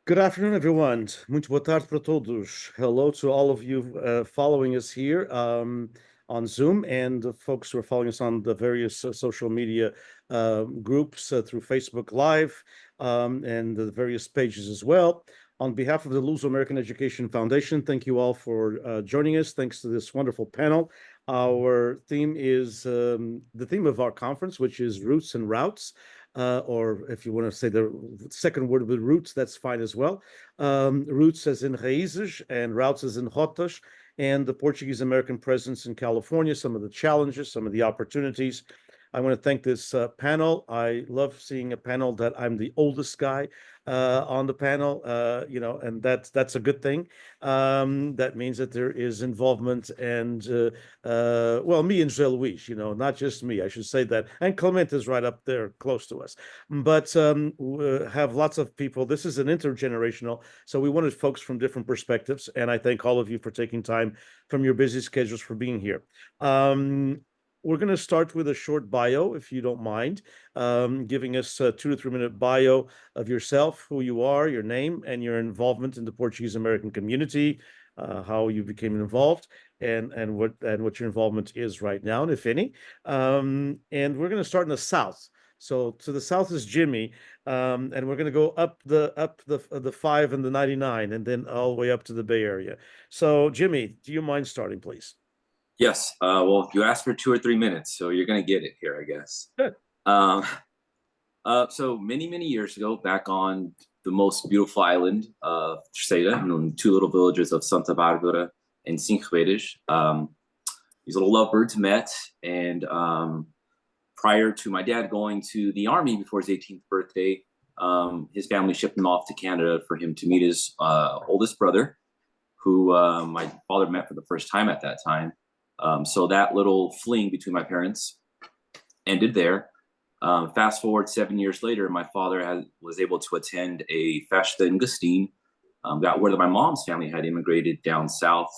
Good afternoon, everyone. Muito boa tarde para todos. Hello to all of you following us here on Zoom and the folks who are following us on the various social media groups through Facebook Live and the various pages as well. On behalf of the Luso-American Education Foundation, thank you all for joining us. Thanks to this wonderful panel. Our theme is the theme of our conference, which is Roots and Routes. Or if you want to say the second word with roots, that's fine as well. Roots as in raízes and routes as in rotas, and the Portuguese-American presence in California, some of the challenges, some of the opportunities. I want to thank this panel. I love seeing a panel that I'm the oldest guy on the panel, and that's a good thing. That means that there is involvement and, well, me and José Luis, not just me, I should say that. And Clemente is right up there close to us. But have lots of people. This is an intergenerational, so we wanted folks from different perspectives. And I thank all of you for taking time from your busy schedules for being here. We're going to start with a short bio, if you don't mind, giving us a 2 to 3 minute bio of yourself, who you are, your name, and your involvement in the Portuguese-American community, how you became involved, and what your involvement is right now, and if any. And we're going to start in the South. So to the south is Jimmy, and we're going to go up the 5 and the 99, and then all the way up to the Bay Area. So Jimmy, do you mind starting, please? Yes. Well, you asked for 2 or 3 minutes, so you're going to get it here, I guess. Good. So many years ago, back on the most beautiful island of Terceira, in 2 little villages of Santa Bárbara and Eiras, these little lovebirds met, and prior to my dad going to the army before his 18th birthday, his family shipped him off to Canada for him to meet his oldest brother, who my father met for the first time at that time. So that little fling between my parents ended there. Fast forward 7 years later, my father was able to attend a festa in Gustin, that where my mom's family had immigrated down south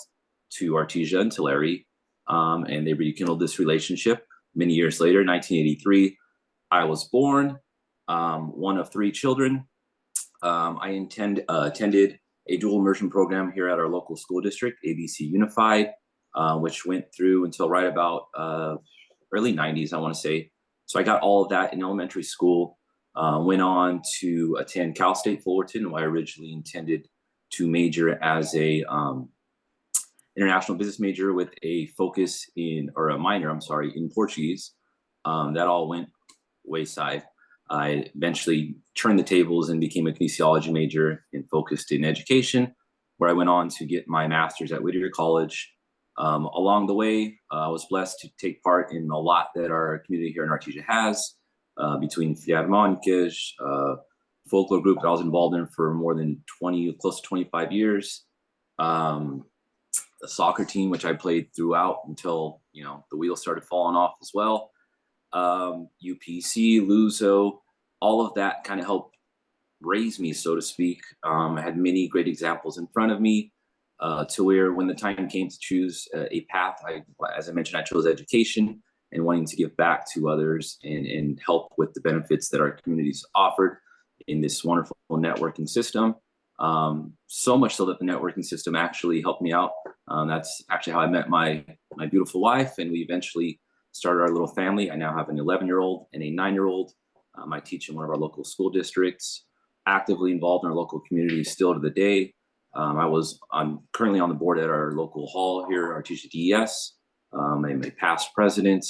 to Artesia and Tulare, and they rekindled this relationship. Many years later, 1983, I was born, one of 3 children. I attended a dual immersion program here at our local school district, ABC Unified, which went through until right about early 90s, I want to say. So I got all of that in elementary school, went on to attend Cal State Fullerton, where I originally intended to major as a international business major with a focus a minor, in Portuguese. That all went wayside. I eventually turned the tables and became a kinesiology major and focused in education, where I went on to get my master's at Whittier College. Along the way, I was blessed to take part in a lot that our community here in Artesia has, between Philharmonics, folklore group that I was involved in for more than close to 25 years, the soccer team, which I played throughout until, the wheels started falling off as well, UPC, Luso, all of that kind of helped raise me, so to speak. I had many great examples in front of me. To where when the time came to choose a path, as I mentioned, I chose education and wanting to give back to others and help with the benefits that our communities offered in this wonderful networking system. So much so that the networking system actually helped me out. That's actually how I met my beautiful wife, and we eventually started our little family. I now have an 11-year-old and a 9-year-old. I teach in one of our local school districts, actively involved in our local community still to the day. I'm currently on the board at our local hall here, Artesia DES. I'm a past president.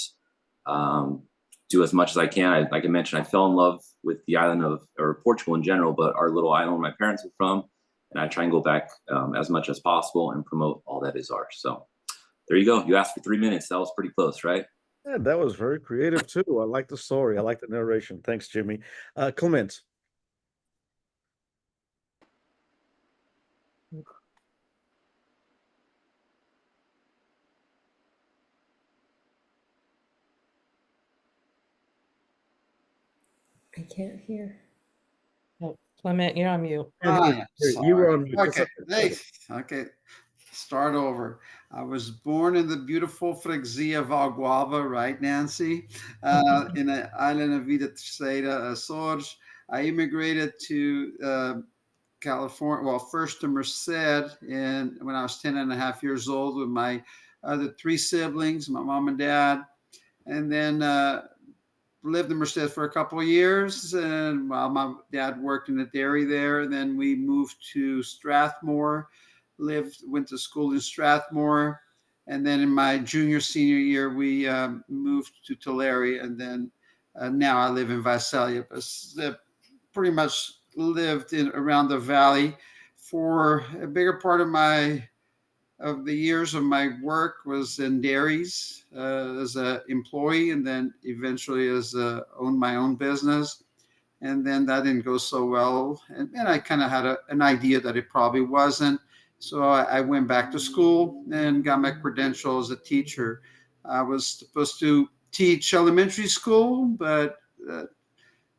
Do as much as I can. Like I mentioned, I fell in love with the island or Portugal in general, but our little island where my parents are from. And I try and go back as much as possible and promote all that is ours. So there you go. You asked for 3 minutes. That was pretty close, right? Yeah, that was very creative too. I like the story. I like the narration. Thanks, Jimmy. Clement. I can't hear. Oh, Clement, you're on mute. You were on mute. Okay, okay. Start over. I was born in the beautiful Freguesia of Alguava, right, Nancy? In the island of Vida Terceira, Açores. I immigrated to California. Well, first to Merced when I was 10 and a half years old with my other three siblings, my mom and dad. And then lived in Merced for a couple of years. And while my dad worked in the dairy there, then we moved to Strathmore, went to school in Strathmore. And then in my senior year, we moved to Tulare. And then now I live in Visalia. But pretty much lived around the valley for a bigger part of the years of my work was in dairies as an employee, and then eventually owned my own business. And then that didn't go so well. And I kind of had an idea that it probably wasn't. So I went back to school and got my credential as a teacher. I was supposed to teach elementary school, but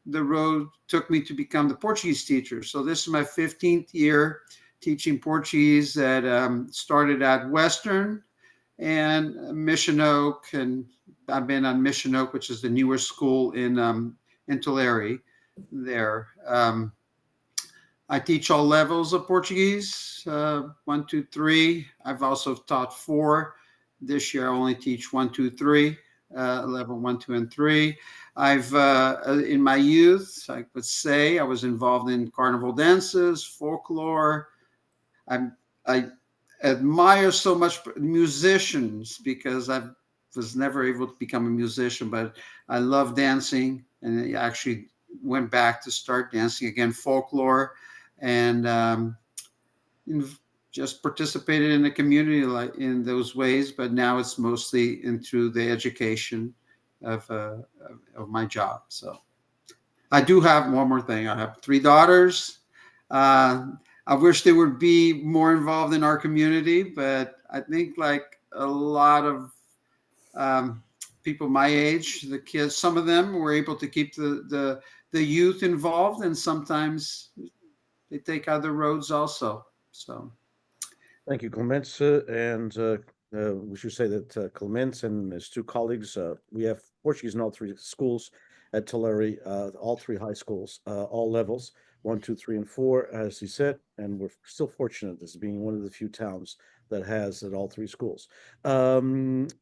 the road took me to become the Portuguese teacher. So this is my 15th year teaching Portuguese started at Western and Mission Oak. And I've been on Mission Oak, which is the newer school in Tulare there. I teach all levels of Portuguese, 1, 2, 3. I've also taught 4. This year I only teach 1, 2, 3, level 1, 2, and 3. I've in my youth, I would say I was involved in carnival dances, folklore. I admire so much musicians because I was never able to become a musician, but I love dancing, and I actually went back to start dancing again, folklore, and just participated in the community like in those ways. But now it's mostly through the education of my job. So I do have one more thing. I have 3 daughters. I wish they would be more involved in our community, but I think like a lot of people my age, the kids, some of them were able to keep the youth involved, and sometimes they take other roads also. So. Thank you, Clemente. And we should say that Clemente and his 2 colleagues, we have Portuguese in all 3 schools at Tulare, all 3 high schools, all levels, 1, 2, 3, and 4, as he said. And we're still fortunate as being one of the few towns that has at all 3 schools. And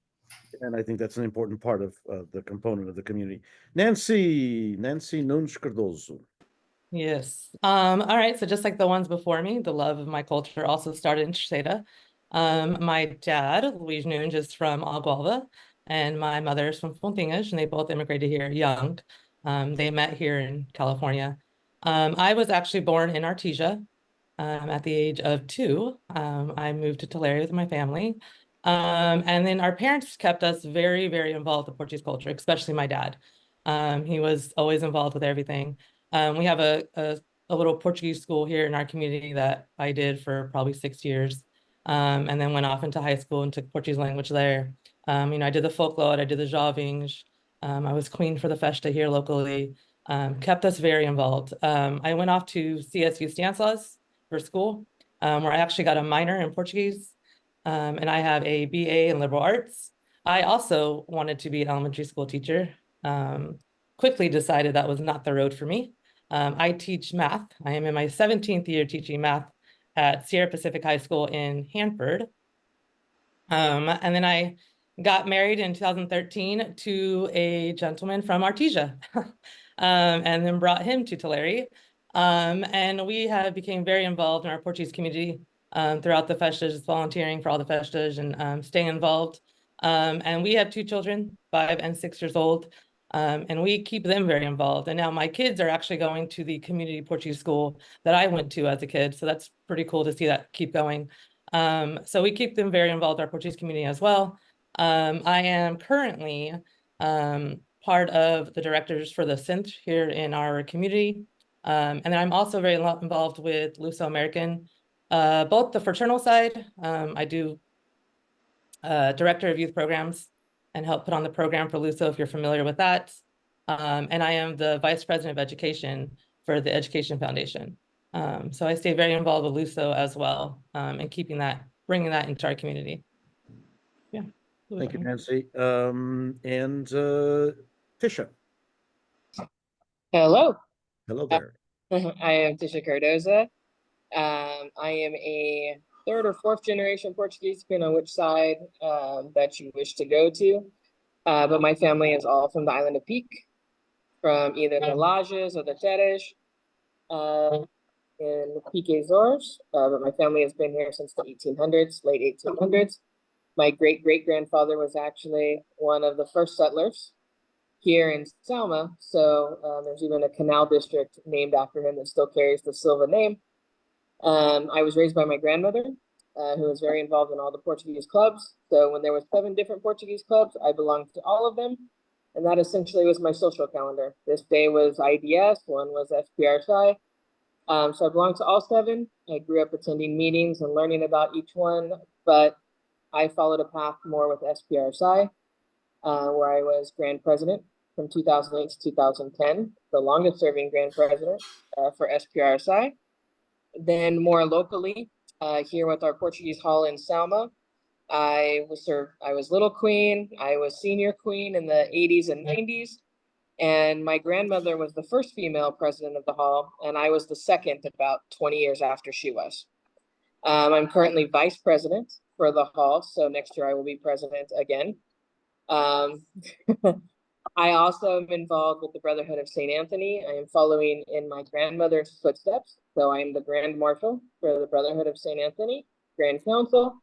I think that's an important part of the component of the community. Nancy Nunes Cardoso. Yes. All right. So just like the ones before me, the love of my culture also started in Terceira. My dad, Luis Nunes, is from Agualva, and my mother is from Fontinhas, and they both immigrated here young. They met here in California. I was actually born in Artesia at the age of 2. I moved to Tulare with my family. And then our parents kept us very, very involved with Portuguese culture, especially my dad. He was always involved with everything. We have a little Portuguese school here in our community that I did for probably 6 years, and then went off into high school and took Portuguese language there. I did the folklore, I did the jovens. I was queen for the festa here locally. Kept us very involved. I went off to CSU Stanislaus for school, where I actually got a minor in Portuguese, and I have a BA in liberal arts. I also wanted to be an elementary school teacher. Quickly decided that was not the road for me. I teach math. I am in my 17th year teaching math at Sierra Pacific High School in Hanford. And then I got married in 2013 to a gentleman from Artesia, and then brought him to Tulare. And we became very involved in our Portuguese community throughout the festas, volunteering for all the festas and staying involved. And we have 2 children, 5 and 6 years old. And we keep them very involved. And now my kids are actually going to the community Portuguese school that I went to as a kid. So that's pretty cool to see that keep going. So we keep them very involved in our Portuguese community as well. I am currently part of the directors for the synth here in our community. And then I'm also very involved with Luso-American, both the fraternal side. I do director of youth programs and help put on the program for LUSO, if you're familiar with that. And I am the vice president of education for the Education Foundation. So I stay very involved with LUSO as well, and bringing that into our community. Yeah. Thank you, Nancy. And Tisha. Hello. Hello there. I am Tisha Cardoza. I am a third or fourth generation Portuguese, depending on which side that you wish to go to. But my family is all from the island of Pique, from either the Lajes or the Teres in Pique Azores. But my family has been here since the 1800s, late 1800s. My great-great-grandfather was actually one of the first settlers here in Selma. So there's even a canal district named after him that still carries the Silva name. I was raised by my grandmother, who was very involved in all the Portuguese clubs. So when there were 7 different Portuguese clubs, I belonged to all of them. And that essentially was my social calendar. This day was IDS, one was SPRSI. So I belonged to all 7. I grew up attending meetings and learning about each one, but I followed a path more with SPRSI, where I was grand president from 2008 to 2010, the longest serving grand president for SPRSI. Then more locally, here with our Portuguese Hall in Selma, I was little queen, I was senior queen in the 80s and 90s, and my grandmother was the first female president of the hall, and I was the second about 20 years after she was. I'm currently vice president for the hall, so next year I will be president again. I also am involved with the Brotherhood of St. Anthony. I am following in my grandmother's footsteps. So I am the Grand Marshal for the Brotherhood of St. Anthony, Grand Council.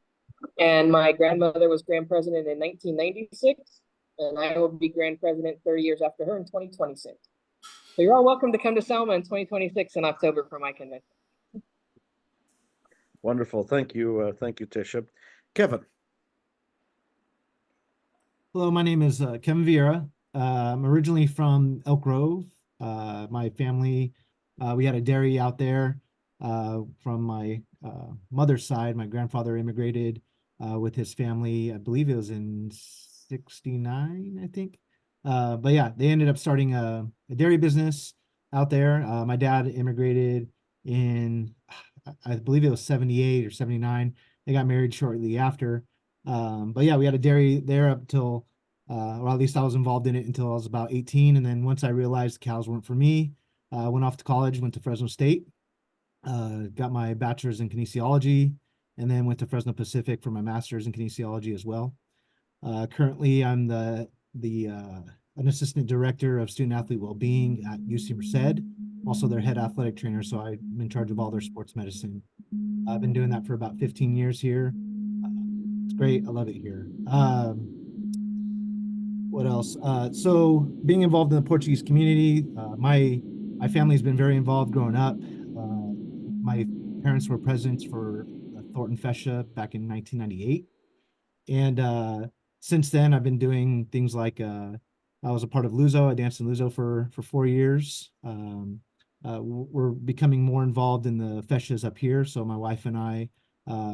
And my grandmother was Grand President in 1996. And I will be Grand President 30 years after her in 2026. So you're all welcome to come to Selma in 2026 in October for my convention. Wonderful. Thank you. Thank you, Tisha. Kevin. Hello, my name is Kevin Vieira. I'm originally from Elk Grove. My family, we had a dairy out there from my mother's side. My grandfather immigrated with his family. I believe it was in 69, I think. But yeah, they ended up starting a dairy business out there. My dad immigrated in, I believe it was 78 or 79. They got married shortly after. But yeah, we had a dairy there up till or at least I was involved in it until I was about 18. And then once I realized cows weren't for me, I went off to college, went to Fresno State, got my bachelor's in kinesiology, and then went to Fresno Pacific for my master's in kinesiology as well. Currently, I'm an assistant director of student athlete well-being at UC Merced, also their head athletic trainer. So I'm in charge of all their sports medicine. I've been doing that for about 15 years here. It's great. I love it here. What else? So being involved in the Portuguese community, my family's been very involved growing up. My parents were presidents for Thornton Fesha back in 1998. And since then, I've been doing things like I was a part of Luso. I danced in Luso for 4 years. We're becoming more involved in the Feshas up here. So my wife and I,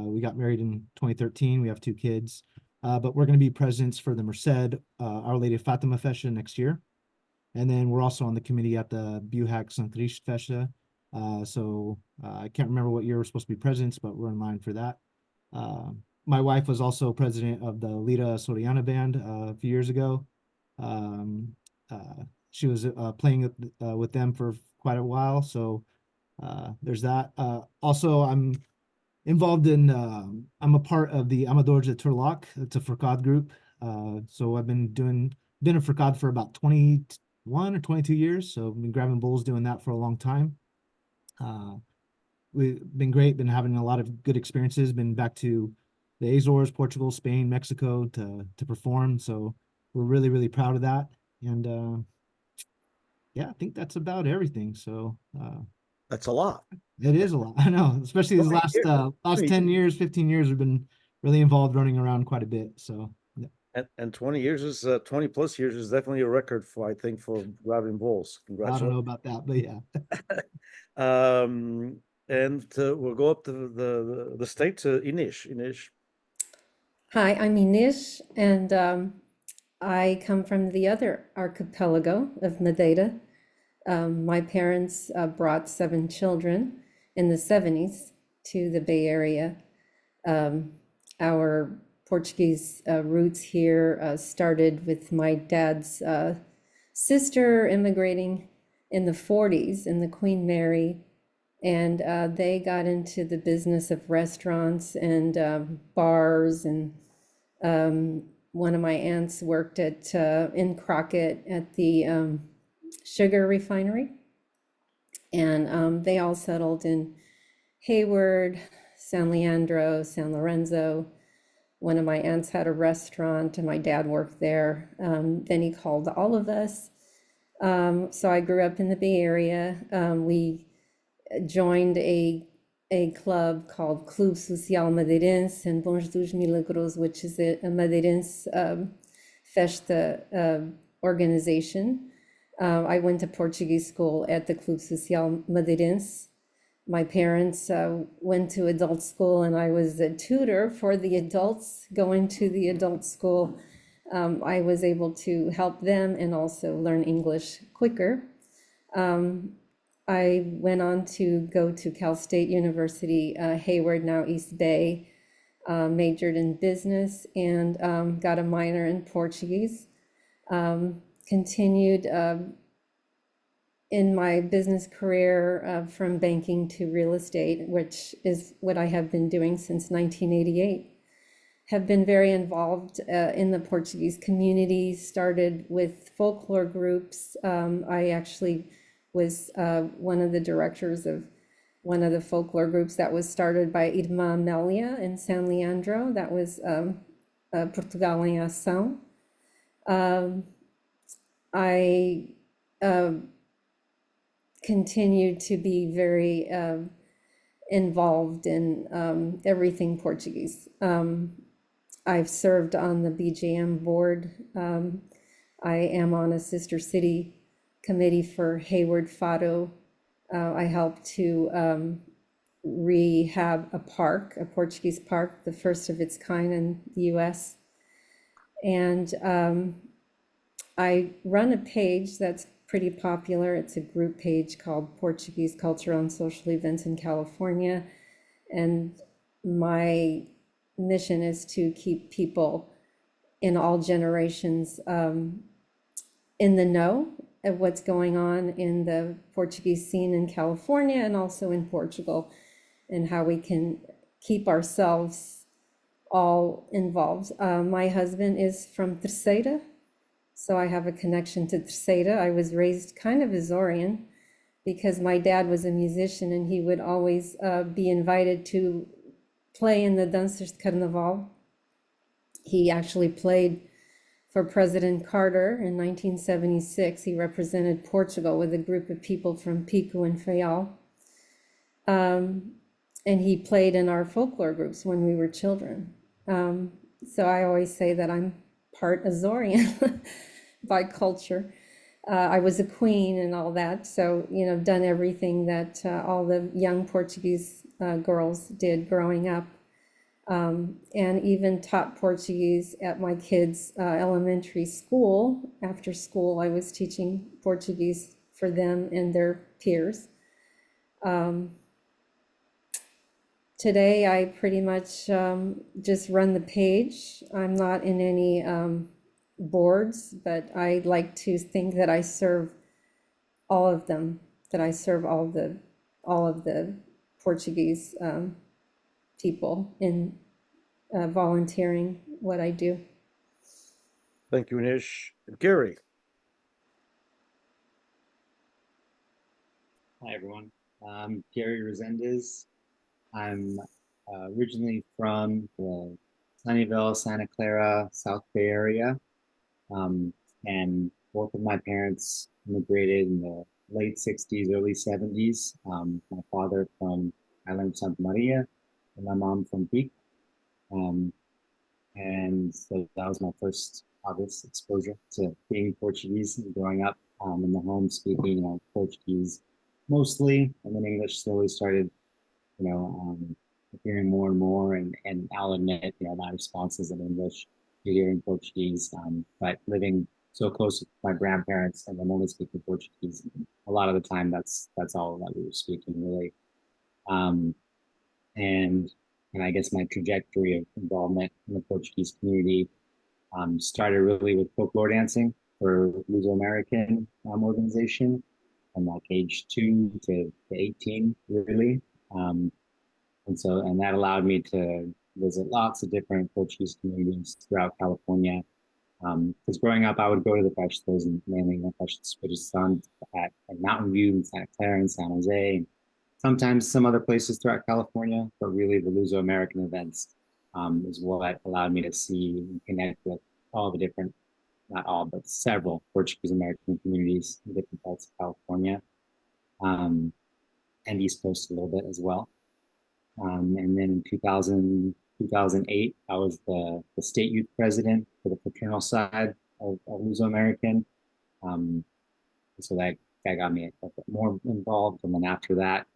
we got married in 2013. We have 2 kids. But we're going to be presidents for the Merced, Our Lady of Fatima Fesha next year. And then we're also on the committee at the Buhac Santrish Fesha. So I can't remember what year we're supposed to be presidents, but we're in line for that. My wife was also president of the Lira Soriana band a few years ago. She was playing with them for quite a while. So there's that. Also, I'm involved in, I'm a part of the Amadores de Turlock. It's a Fricad group. So I've been a Fricad for about 21 or 22 years. So I've been grabbing bulls doing that for a long time. We've been great, been having a lot of good experiences, been back to the Azores, Portugal, Spain, Mexico to perform. So we're really, really proud of that. And yeah, I think that's about everything. So That's a lot. it is a lot. I know, especially these last 10 years, 15 years, we've been really involved, running around quite a bit. So yeah. And 20 years is 20 plus years is definitely a record for, I think, for grabbing bulls. I don't know about that, but yeah. And we'll go up to the state to Inês. Inês. Hi, I'm Inês, and I come from the other archipelago of Madeira. My parents brought 7 children in the 70s to the Bay Area. Our Portuguese roots here started with my dad's sister immigrating in the 40s in the Queen Mary And they got into the business of restaurants and bars. And one of my aunts worked at in Crockett at the sugar refinery. And they all settled in Hayward, San Leandro, San Lorenzo. One of my aunts had a restaurant and my dad worked there. Then he called all of us. So I grew up in the Bay Area. We joined a club called Club Social Madeirense and Bons dos Milagros, which is a Madeirense festa organization. I went to Portuguese school at the Club Social Madeirense. My parents went to adult school, and I was a tutor for the adults going to the adult school. I was able to help them and also learn English quicker. I went on to go to Cal State University, Hayward, now East Bay, majored in business and got a minor in Portuguese. Continued in my business career from banking to real estate, which is what I have been doing since 1988. Have been very involved in the Portuguese community, started with folklore groups. I actually was one of the directors of one of the folklore groups that was started by Irmã Amélia in San Leandro. That was Portugal em Ação. I continued to be very involved in everything Portuguese. I've served on the BJM board. I am on a sister city committee for Hayward Fado. I helped to rehab a park, a Portuguese park, the first of its kind in the US. And I run a page that's pretty popular. It's a group page called Portuguese Cultural and Social Events in California. And my mission is to keep people in all generations in the know of what's going on in the Portuguese scene in California and also in Portugal, and how we can keep ourselves all involved. My husband is from Terceira, so I have a connection to Terceira. I was raised kind of Azorian because my dad was a musician and he would always be invited to play in the Dancers Carnaval. He actually played for President Carter in 1976. He represented Portugal with a group of people from Pico and Faial. And he played in our folklore groups when we were children. So I always say that I'm part Azorian by culture. I was a queen and all that. So, you know, done everything that all the young Portuguese girls did growing up. And even taught Portuguese at my kids' elementary school. After school, I was teaching Portuguese for them and their peers. Today, I pretty much just run the page. I'm not in any boards, but I like to think that I serve all of them, that I serve all of the Portuguese people in volunteering what I do. Thank you, Inês. Gary. Hi, everyone. I'm Gary Resendes. I'm originally from the Sunnyvale, Santa Clara, South Bay area. And both of my parents immigrated in the late 60s, early 70s. My father from Island Santa Maria and my mom from Pico. And so that was my first obvious exposure to being Portuguese and growing up in the home speaking Portuguese mostly, and then English slowly started, hearing more and more. And I'll admit, my responses in English to hearing Portuguese, but living so close to my grandparents and then only speaking Portuguese, a lot of the time that's all that we were speaking really. And I guess my trajectory of involvement in the Portuguese community started really with folklore dancing for Portuguese-American organization. from like age 2 to 18, really. And that allowed me to visit lots of different Portuguese communities throughout California. Because growing up, I would go to the festivals, and mainly the festivals at Mountain View and Santa Clara and San Jose, and sometimes some other places throughout California. But really, the Luso-American events is what allowed me to see and connect with all the different, not all, but several Portuguese-American communities in different parts of California, and East Coast a little bit as well. And then in 2008, I was the state youth president for the fraternal side of Luso-American. So that got me a bit more involved. And then after that,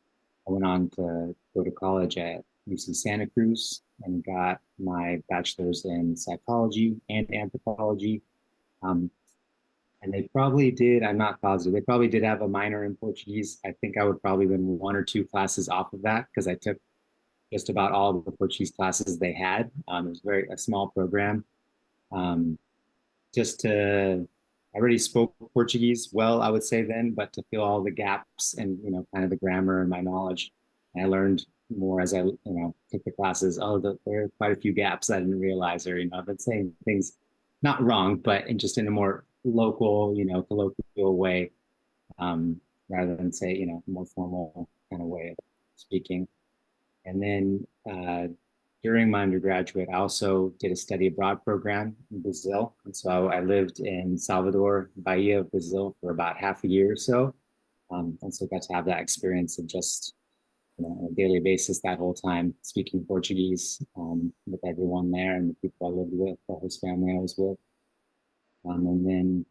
I went on to go to college at UC Santa Cruz and got my bachelor's in psychology and anthropology. And they probably did, I'm not positive, they probably did have a minor in Portuguese. I think I would probably been 1 or 2 classes off of that because I took just about all of the Portuguese classes they had. It was a small program. I already spoke Portuguese well, I would say then, but to fill all the gaps and, kind of the grammar and my knowledge, and I learned more as I, took the classes. There are quite a few gaps I didn't realize, or, I've been saying things not wrong, but in a more local, colloquial way, rather than say, more formal kind of way of speaking. And then during my undergraduate, I also did a study abroad program in Brazil. And so I lived in Salvador, Bahia, Brazil for about half a year or so. And so I got to have that experience of just, on a daily basis that whole time speaking Portuguese with everyone there and the people I lived with, the host family I was with. And then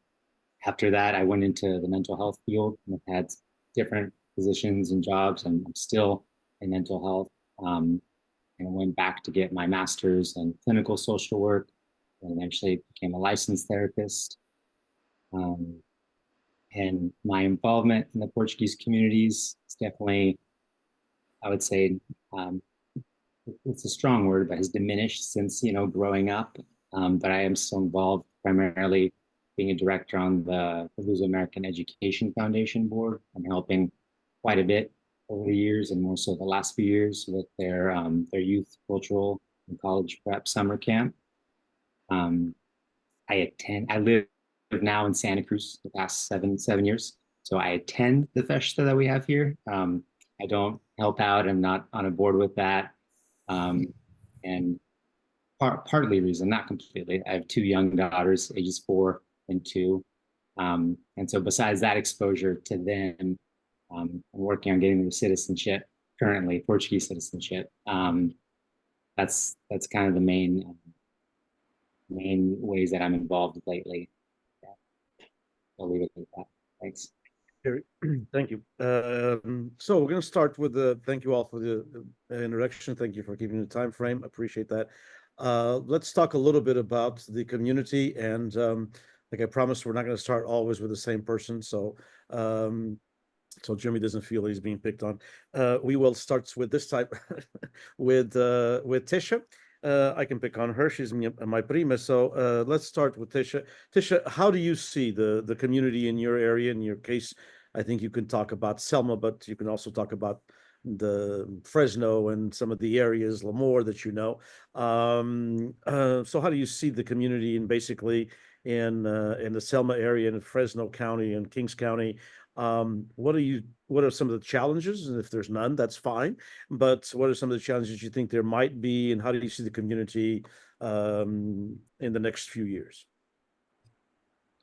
after that, I went into the mental health field and I've had different positions and jobs, and I'm still in mental health. And I went back to get my master's in clinical social work and eventually became a licensed therapist. And my involvement in the Portuguese communities is definitely, I would say, it's a strong word, but has diminished since, growing up. But I am still involved, primarily being a director on the Luso-American Education Foundation Board. I'm helping quite a bit over the years, and more so the last few years, with their youth cultural and college prep summer camp. I live now in Santa Cruz the past seven years, so I attend the festa that we have here. I don't help out. I'm not on a board with that, and partly reason, not completely. I have 2 young daughters, ages 4 and 2, and so besides that exposure to them, I'm working on getting the citizenship currently, Portuguese citizenship. That's kind of the main ways that I'm involved lately. Yeah. I'll leave it at that. Thanks. Thank you. So we're going to start with thank you all for the introduction. Thank you for keeping the time frame. Appreciate that. Let's talk a little bit about the community, and like I promised, we're not going to start always with the same person. So Jimmy doesn't feel he's being picked on. We will start with this type with Tisha. I can pick on her. She's my prima. So let's start with Tisha. Tisha, how do you see the community in your area? In your case, I think you can talk about Selma, but you can also talk about the Fresno and some of the areas, Lemoore, that you know. So how do you see the community in the Selma area, in Fresno County and Kings County? What are some of the challenges? And if there's none, that's fine. But what are some of the challenges you think there might be, and how do you see the community in the next few years?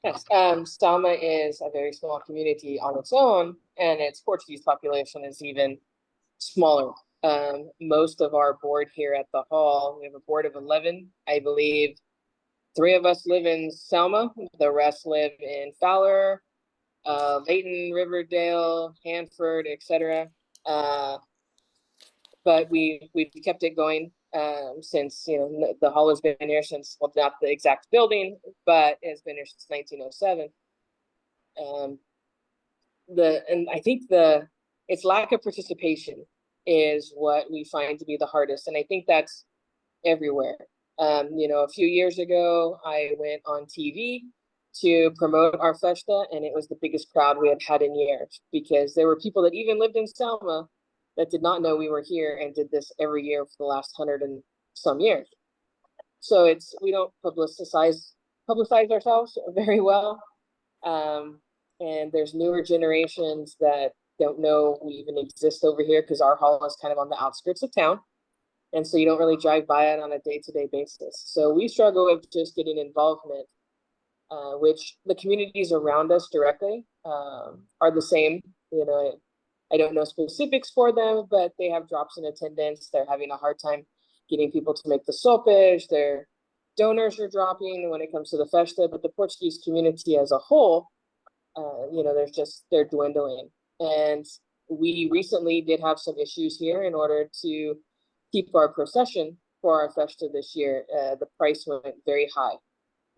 Yes, Selma is a very small community on its own, and its Portuguese population is even smaller. Most of our board here at the hall, we have a board of 11. I believe 3 of us live in Selma. The rest live in Fowler, Layton, Riverdale, Hanford, etc. But we've kept it going since the hall has been here since, well, not the exact building, but it's been here since 1907. And I think its lack of participation is what we find to be the hardest, and I think that's everywhere. A few years ago, I went on TV to promote our festa, and it was the biggest crowd we had had in years, because there were people that even lived in Selma that did not know we were here and did this every year for the last 100 and some years. So we don't publicize ourselves very well. And there's newer generations that don't know we even exist over here, because our hall is kind of on the outskirts of town. And so you don't really drive by it on a day-to-day basis. So we struggle with just getting involvement, which the communities around us directly are the same. You know, I don't know specifics for them, but they have drops in attendance. They're having a hard time getting people to make the sopage. Their donors are dropping when it comes to the festa, but the Portuguese community as a whole, you know, they're dwindling. And we recently did have some issues here in order to keep our procession for our festa this year. The price went very high,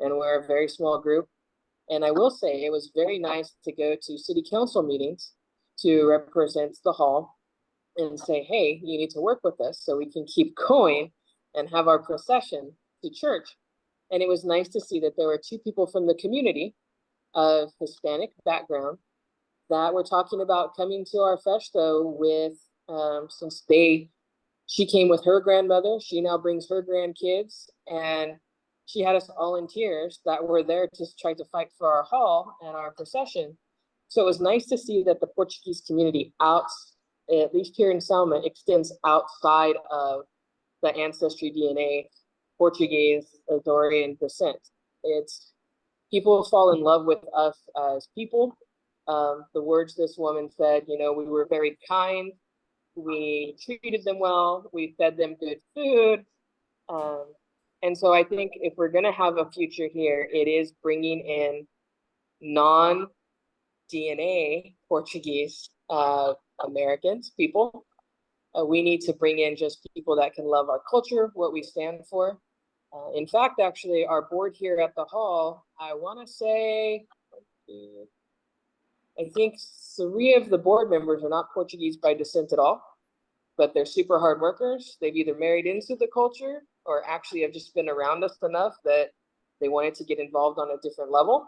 and we're a very small group. And I will say it was very nice to go to city council meetings to represent the hall and say, hey, you need to work with us so we can keep going and have our procession to church. And it was nice to see that there were two people from the community of Hispanic background that were talking about coming to our festa with, since she came with her grandmother, she now brings her grandkids, and she had us all in tears that were there to try to fight for our hall and our procession. So it was nice to see that the Portuguese community at least here in Selma, extends outside of the ancestry DNA, Portuguese, Azorian descent. It's people fall in love with us as people. The words this woman said, you know, we were very kind, we treated them well, we fed them good food. And so I think if we're going to have a future here, it is bringing in non-DNA Portuguese Americans, people. We need to bring in just people that can love our culture, what we stand for. In fact, actually, our board here at the hall, I want to say, I think 3 of the board members are not Portuguese by descent at all, but they're super hard workers. They've either married into the culture or actually have just been around us enough that they wanted to get involved on a different level.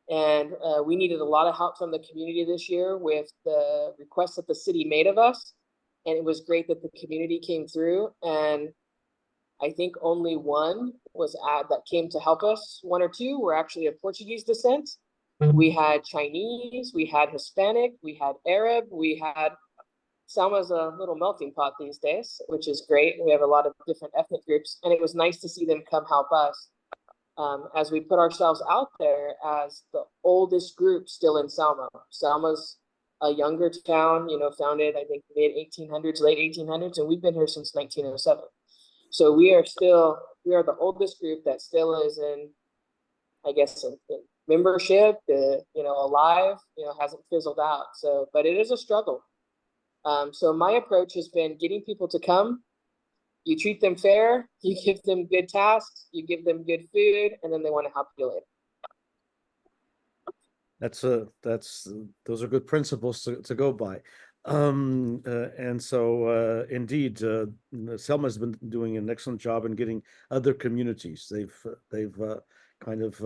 And we needed a lot of help from the community this year with the requests that the city made of us. And it was great that the community came through. And I think only one that came to help us. 1 or 2 were actually of Portuguese descent. We had Chinese, we had Hispanic, we had Arab, Selma's a little melting pot these days, which is great. We have a lot of different ethnic groups, and it was nice to see them come help us as we put ourselves out there as the oldest group still in Selma. Selma's a younger town, you know, founded, I think, mid-1800s, late 1800s, and we've been here since 1907. So we are the oldest group that still is in, I guess, in membership, you know, alive, you know, hasn't fizzled out. So, but it is a struggle. So my approach has been getting people to come. You treat them fair, you give them good tasks, you give them good food, and then they want to help you later. Those are good principles to go by. And so indeed, Selma has been doing an excellent job in getting other communities. They've kind of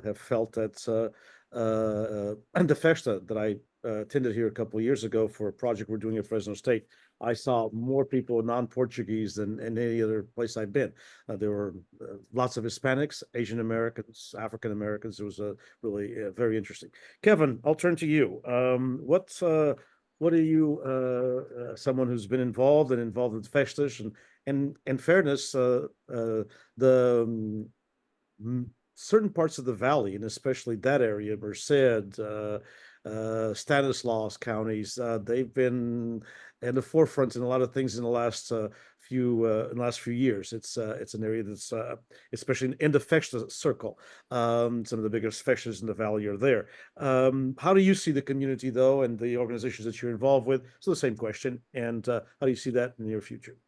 have felt that and the festa that I attended here a couple of years ago for a project we're doing at Fresno State, I saw more people non-Portuguese than in any other place I've been. There were lots of Hispanics, Asian Americans, African Americans. It was really very interesting. Kevin, I'll turn to you. What are you, someone who's been involved in festas, and in fairness, certain parts of the valley, and especially that area, Merced, Stanislaus counties, they've been in the forefront in a lot of things in the last few years. It's an area that's especially in the festa circle. Some of the biggest festas in the valley are there. How do you see the community though, and the organizations that you're involved with? So the same question, and how do you see that in the near future?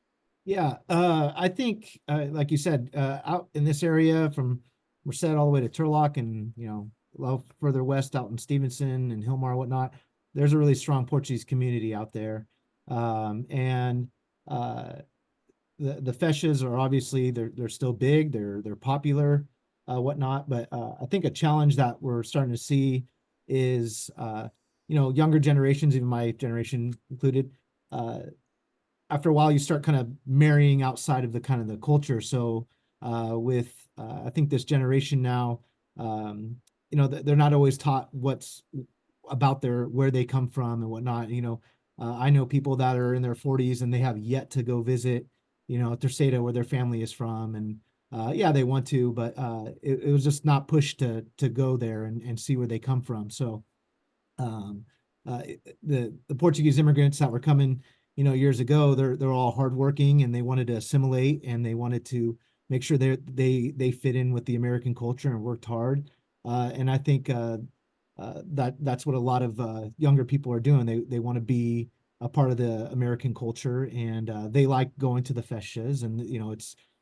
Yeah, I think, like you said, out in this area from Merced all the way to Turlock, and you know, a little further west out in Stevenson and Hilmar and whatnot, there's a really strong Portuguese community out there. And the festas are obviously they're still big, they're popular. whatnot. But I think a challenge that we're starting to see is, younger generations, even my generation included, after a while you start kind of marrying outside of the kind of the culture. So with I think this generation now, they're not always taught what's about where they come from and whatnot. I know people that are in their 40s and they have yet to go visit, Terceta, where their family is from. And yeah, they want to, but it was just not pushed to go there and see where they come from. So the Portuguese immigrants that were coming, years ago, they're all hardworking and they wanted to assimilate and they wanted to make sure they fit in with the American culture and worked hard. And I think that's what a lot of younger people are doing. They want to be a part of the American culture, and they like going to the festas, and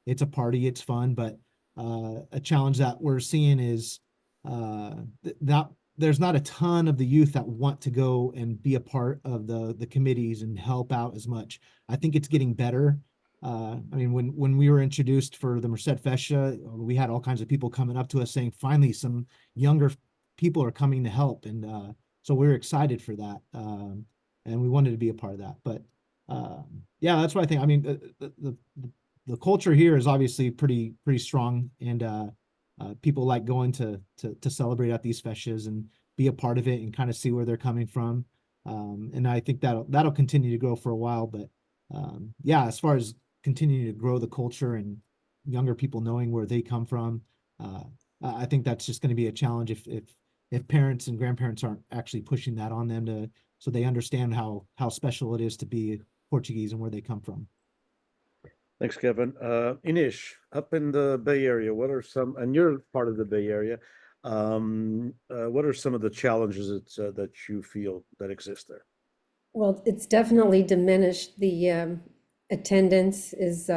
it's a party, it's fun. But a challenge that we're seeing is that there's not a ton of the youth that want to go and be a part of the committees and help out as much. I think it's getting better. I mean, when we were introduced for the Merced Festa, we had all kinds of people coming up to us saying, finally, some younger people are coming to help. And so we're excited for that. And we wanted to be a part of that. But yeah, that's what I think. I mean, the culture here is obviously pretty strong, and people like going to celebrate at these festas and be a part of it and kind of see where they're coming from. And I think that'll continue to grow for a while. But yeah, as far as continuing to grow the culture and younger people knowing where they come from, I think that's just going to be a challenge if parents and grandparents aren't actually pushing that on them so they understand how special it is to be Portuguese and where they come from. Thanks, Kevin. Inês, up in the Bay Area, and you're part of the Bay Area, what are some of the challenges that you feel that exist there? Well, it's definitely diminished. The attendance is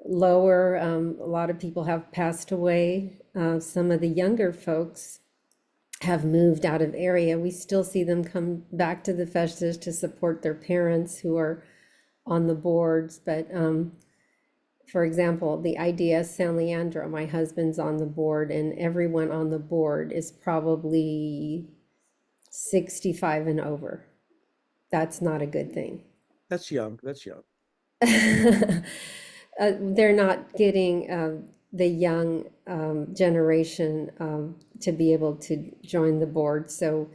lower. A lot of people have passed away. Some of the younger folks have moved out of area. We still see them come back to the festas to support their parents who are on the boards. But for example, the IDS San Leandro, my husband's on the board, and everyone on the board is probably 65 and over. That's not a good thing. That's young. They're not getting the young generation to be able to join the board. So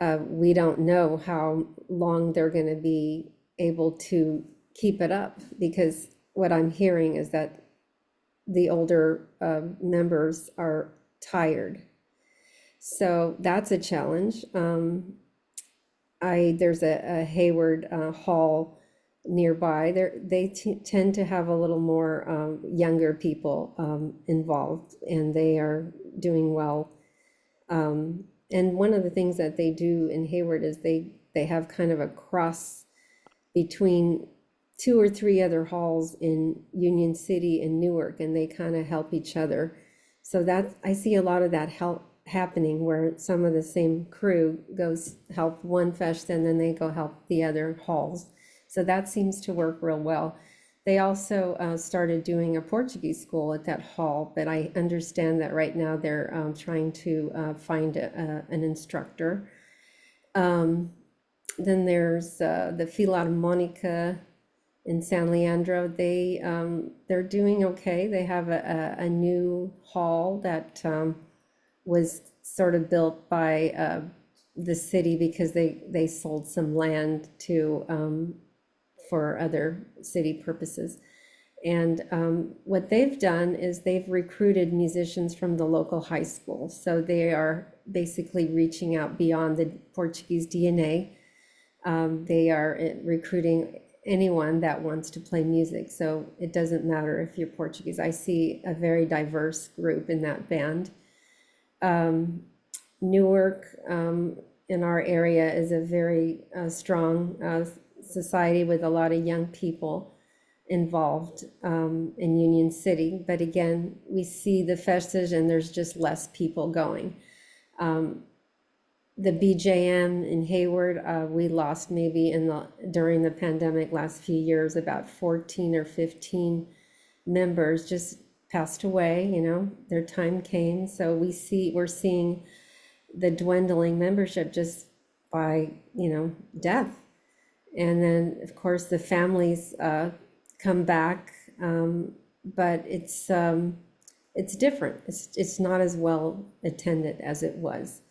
we don't know how long they're going to be able to keep it up, because what I'm hearing is that the older members are tired. So that's a challenge. There's a Hayward Hall nearby. They tend to have a little more younger people involved, and they are doing well. And one of the things that they do in Hayward is they have kind of a cross between 2 or 3 other halls in Union City and Newark, and they kind of help each other. So I see a lot of that happening, where some of the same crew goes help one fest and then they go help the other halls. So that seems to work real well. They also started doing a Portuguese school at that hall, but I understand that right now they're trying to find an instructor. Then there's the Filarmonica in San Leandro. They're doing okay. They have a new hall that was sort of built by the city because they sold some land for other city purposes. And what they've done is they've recruited musicians from the local high school. So they are basically reaching out beyond the Portuguese DNA. They are recruiting anyone that wants to play music. So it doesn't matter if you're Portuguese. I see a very diverse group in that band. Newark in our area is a very strong society with a lot of young people involved in Union City. But again, we see the festas and there's just less people going. The BJM in Hayward, we lost maybe during the pandemic last few years, about 14 or 15 members just passed away, you know, their time came. So we're seeing the dwindling membership just by, you know, death. And then, of course, the families come back, but it's different. It's not as well attended as it was.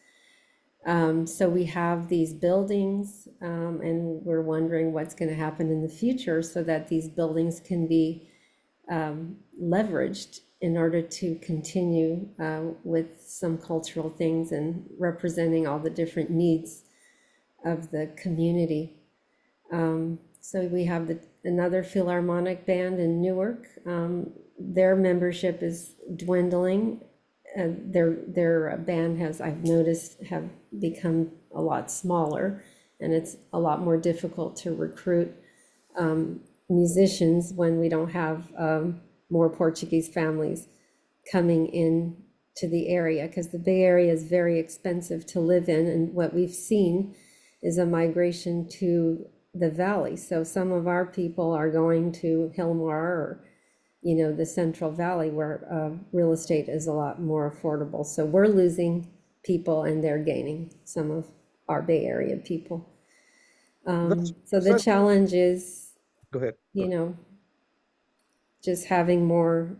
So we have these buildings, and we're wondering what's going to happen in the future so that these buildings can be leveraged in order to continue with some cultural things and representing all the different needs of the community. So we have another Philharmonic band in Newark. Their membership is dwindling. Their band has, I've noticed, have become a lot smaller, and it's a lot more difficult to recruit musicians when we don't have more Portuguese families coming in to the area, because the Bay Area is very expensive to live in, and what we've seen is a migration to the valley. So some of our people are going to Hillmar or, you know, the Central Valley, where real estate is a lot more affordable. So we're losing people and they're gaining some of our Bay Area people. So the challenge is, Go ahead. you know, just having more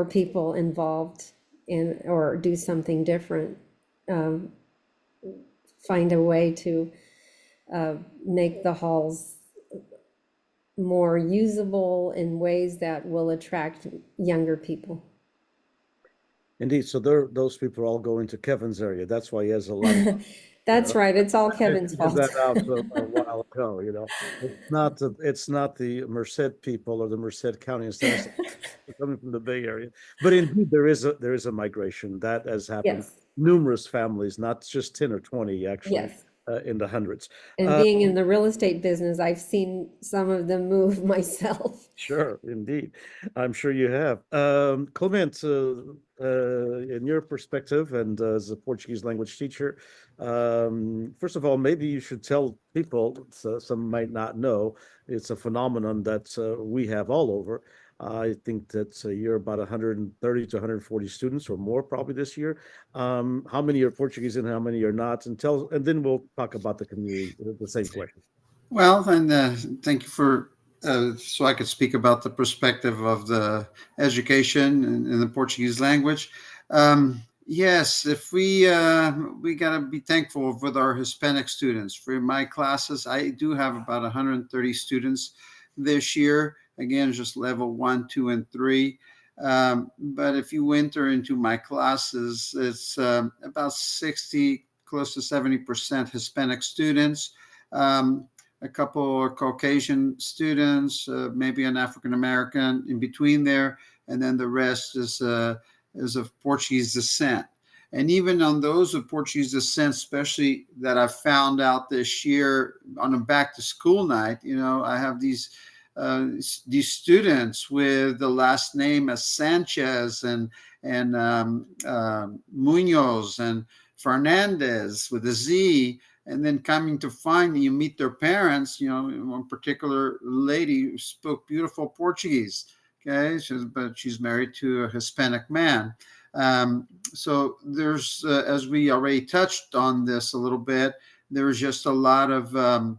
people involved in, or do something different, find a way to make the halls more usable in ways that will attract younger people. Indeed. So those people are all going to Kevin's area. That's why he has a lot of That's right. It's all Kevin's figured fault. that out a while ago, you know. It's not the Merced people or the Merced County instead of coming from the Bay Area. But indeed, there is a migration that has happened. Yes. Numerous families, not just 10 or 20, actually, Yes. in the hundreds. And being in the real estate business, I've seen some of them move myself. Sure, indeed. I'm sure you have. Clemente, in your perspective and as a Portuguese language teacher, first of all, maybe you should tell people, so some might not know, it's a phenomenon that we have all over. I think that you're about 130 to 140 students or more probably this year. How many are Portuguese and how many are not? And then we'll talk about the community, the same question. Well, and thank you for so I could speak about the perspective of the education in the Portuguese language. Yes, if we gotta be thankful with our Hispanic students. For my classes, I do have about 130 students this year. Again, just level 1, 2, and 3. But if you enter into my classes, it's about 60, close to 70% Hispanic students. A couple of Caucasian students, maybe an African American in between there, and then the rest is of Portuguese descent. And even on those of Portuguese descent, especially that I found out this year on a back to school night, you know, I have these students with the last name as Sanchez and Munoz and Fernandez with a Z. And then coming to find you meet their parents, you know, one particular lady who spoke beautiful Portuguese. Okay, but she's married to a Hispanic man. So there's, as we already touched on this a little bit, there's just a lot of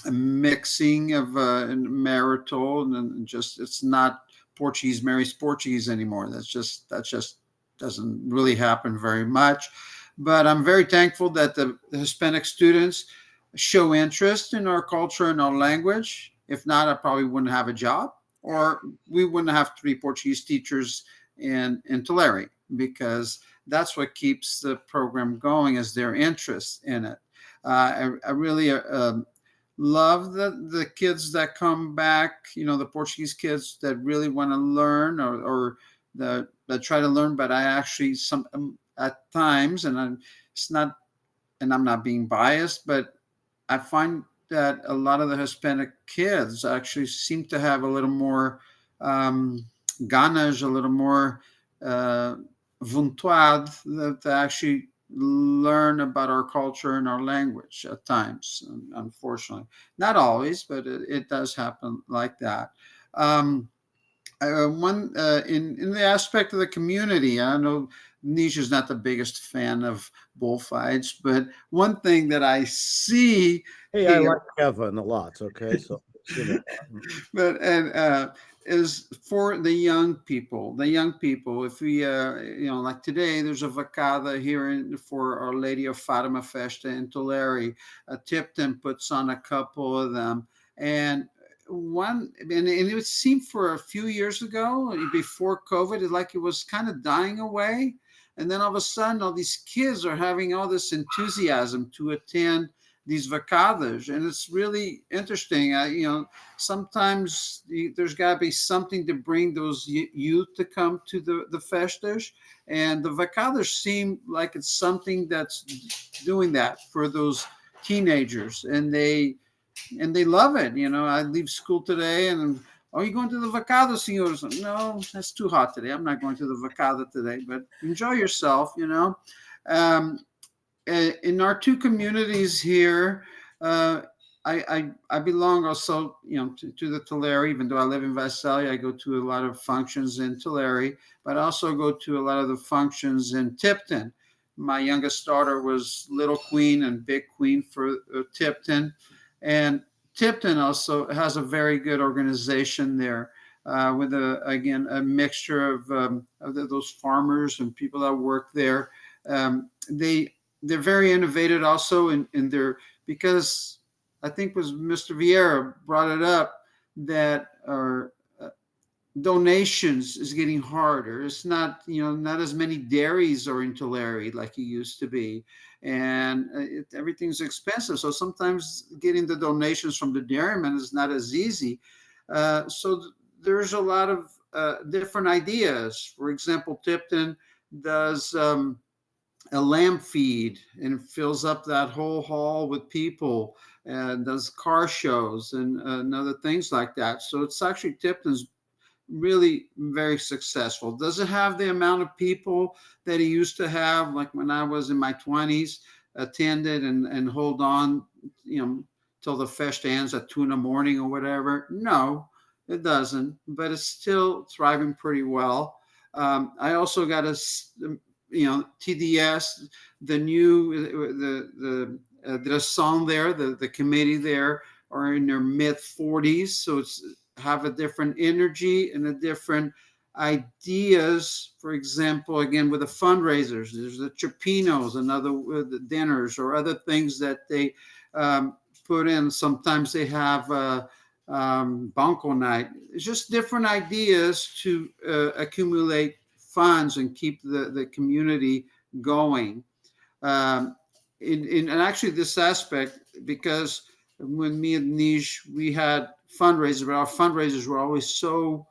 mixing of marital, and just it's not Portuguese marries Portuguese anymore. That just doesn't really happen very much. But I'm very thankful that the Hispanic students show interest in our culture and our language. If not, I probably wouldn't have a job, or we wouldn't have 3 Portuguese teachers in Tulare, because that's what keeps the program going, is their interest in it. I really love the kids that come back, you know, the Portuguese kids that really want to learn, or that try to learn, but I actually at times, and I'm not being biased, but I find that a lot of the Hispanic kids actually seem to have a little more ganas, a little more vontade to actually learn about our culture and our language at times, unfortunately. Not always, but it does happen like that. In the aspect of the community, I know Nisha's not the biggest fan of bullfights, but one thing that I see Hey, I here, like Kevin a lot. Okay, so you know. but is for the young people. The young people, if we, like today, there's a vacada here for Our Lady of Fatima Festa in Tulare. Tipton puts on a couple of them, and it would seem for a few years ago, before COVID, it was kind of dying away. And then all of a sudden, all these kids are having all this enthusiasm to attend these vacadas, and it's really interesting. Sometimes there's got to be something to bring those youth to come to the festas, and the vacadas seem like it's something that's doing that for those teenagers, and they love it. I leave school today and, are you going to the vacada, senors? No, that's too hot today. I'm not going to the vacada today, but enjoy yourself, in our two communities here, I belong also, to the Tulare. Even though I live in Visalia, I go to a lot of functions in Tulare, but I also go to a lot of the functions in Tipton. My youngest daughter was Little Queen and Big Queen for Tipton, and Tipton also has a very good organization there, with a mixture of those farmers and people that work there. They're very innovative also in their, because I think was Mr. Vieira brought it up, that our donations is getting harder. It's not, not as many dairies are in Tulare like it used to be, and everything's expensive. So sometimes getting the donations from the dairymen is not as easy. So there's a lot of different ideas. For example, Tipton does a lamb feed and fills up that whole hall with people, and does car shows and other things like that. So it's actually, Tipton's really very successful. Doesn't have the amount of people that he used to have, like when I was in my 20s, attended and hold on, till the fest ends at 2 a.m. or whatever. No, it doesn't, but it's still thriving pretty well. I also got TDS, the new the song there, the committee there are in their mid 40s, so it's have a different energy and a different ideas. For example, again with the fundraisers, there's the Chipinos and other dinners or other things that they put in. Sometimes they have Banco night. It's just different ideas to accumulate funds and keep the community going. And actually this aspect, because when me and Nish, we had fundraisers, but our fundraisers were always so,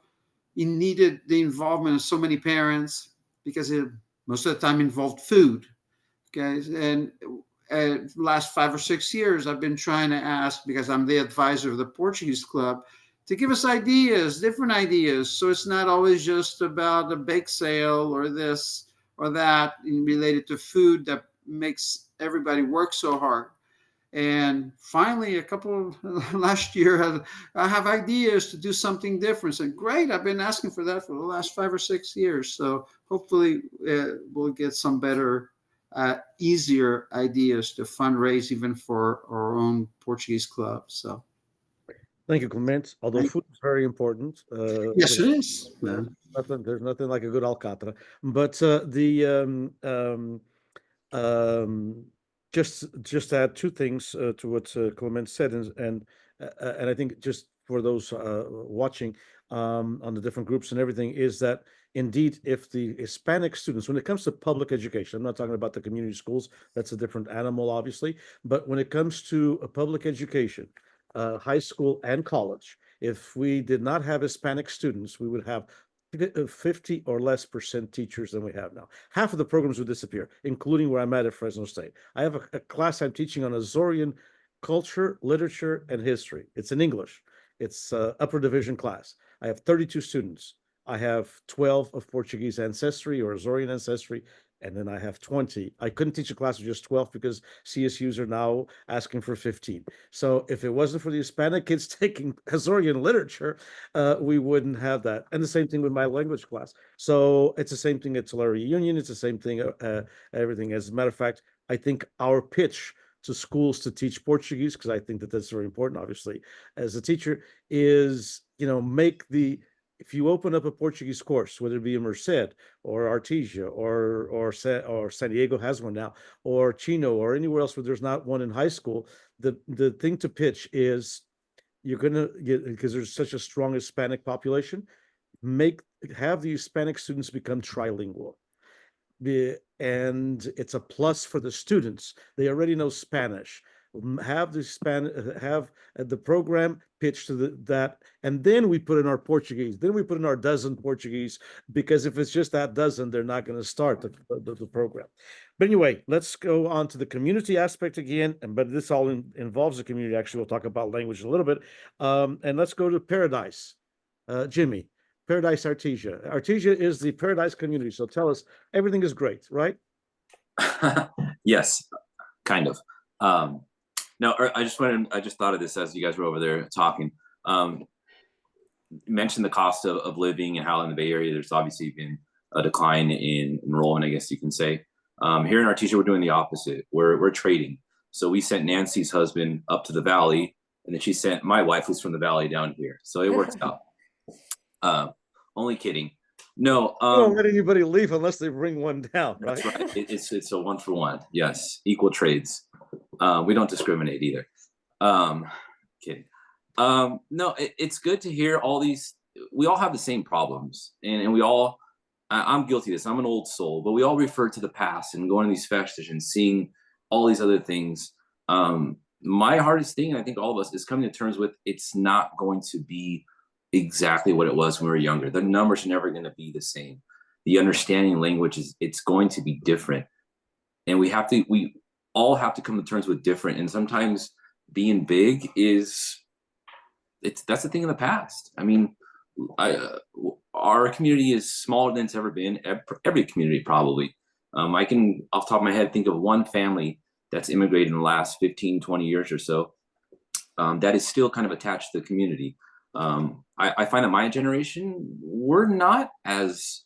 you needed the involvement of so many parents, because it most of the time involved food. Okay, and last 5 or 6 years, I've been trying to ask, because I'm the advisor of the Portuguese Club, to give us ideas, different ideas. So it's not always just about a bake sale or this or that related to food that makes everybody work so hard. And finally, last year, I have ideas to do something different. And great, I've been asking for that for the last 5 or 6 years. So hopefully we'll get some better, easier ideas to fundraise even for our own Portuguese club. So. Thank you, Clemente. Although food is very important. Yes, it is. There's nothing like a good alcatra. But just add two things to what Clemente said, and I think just for those watching on the different groups and everything, is that indeed, if the Hispanic students, when it comes to public education, I'm not talking about the community schools, that's a different animal, obviously, but when it comes to public education, high school and college, if we did not have Hispanic students, we would have 50 or less % teachers than we have now. Half of the programs would disappear, including where I'm at Fresno State. I have a class I'm teaching on Azorean culture, literature, and history. It's in English. It's upper division class. I have 32 students. I have 12 of Portuguese ancestry or Azorean ancestry, and then I have 20. I couldn't teach a class of just 12 because CSUs are now asking for 15. So if it wasn't for the Hispanic kids taking Azorean literature, we wouldn't have that. And the same thing with my language class. So it's the same thing at Tulare Union. It's the same thing, everything. As a matter of fact, I think our pitch to schools to teach Portuguese, because I think that that's very important, obviously, as a teacher, is, if you open up a Portuguese course, whether it be a Merced or Artesia or San Diego has one now, or Chino or anywhere else where there's not one in high school, the thing to pitch is you're gonna get, because there's such a strong Hispanic population, have the Hispanic students become trilingual. And it's a plus for the students. They already know Spanish. Have the program pitched to that, and then we put in our Portuguese. Then we put in our dozen Portuguese, because if it's just that dozen, they're not going to start the program. But anyway, let's go on to the community aspect again. But this all involves the community. Actually, we'll talk about language in a little bit. And let's go to Paradise. Jimmy, Paradise Artesia. Artesia is the Paradise community. So tell us, everything is great, right? Yes, kind of. No, I just thought of this as you guys were over there talking. You mentioned the cost of living and how in the Bay Area there's obviously been a decline in enrollment, I guess you can say. Here in Artesia, we're doing the opposite. We're trading. So we sent Nancy's husband up to the valley, and then she sent my wife, who's from the valley, down here. So it works out. Only kidding. No. Don't let anybody leave unless they bring one down, right? That's right. It's a 1-for-1. Yes, equal trades. We don't discriminate either. Kidding. No, it's good to hear all these. We all have the same problems, and we all. I'm guilty of this. I'm an old soul, but we all refer to the past and going to these festivals and seeing all these other things. My hardest thing, and I think all of us, is coming to terms with it's not going to be exactly what it was when we were younger. The numbers are never going to be the same. The understanding language it's going to be different, and we all have to come to terms with different. And sometimes being big that's a thing of the past. I mean, our community is smaller than it's ever been. Every community probably. I can, off the top of my head, think of one family that's immigrated in the last 15, 20 years or so that is still kind of attached to the community. I find that my generation, we're not as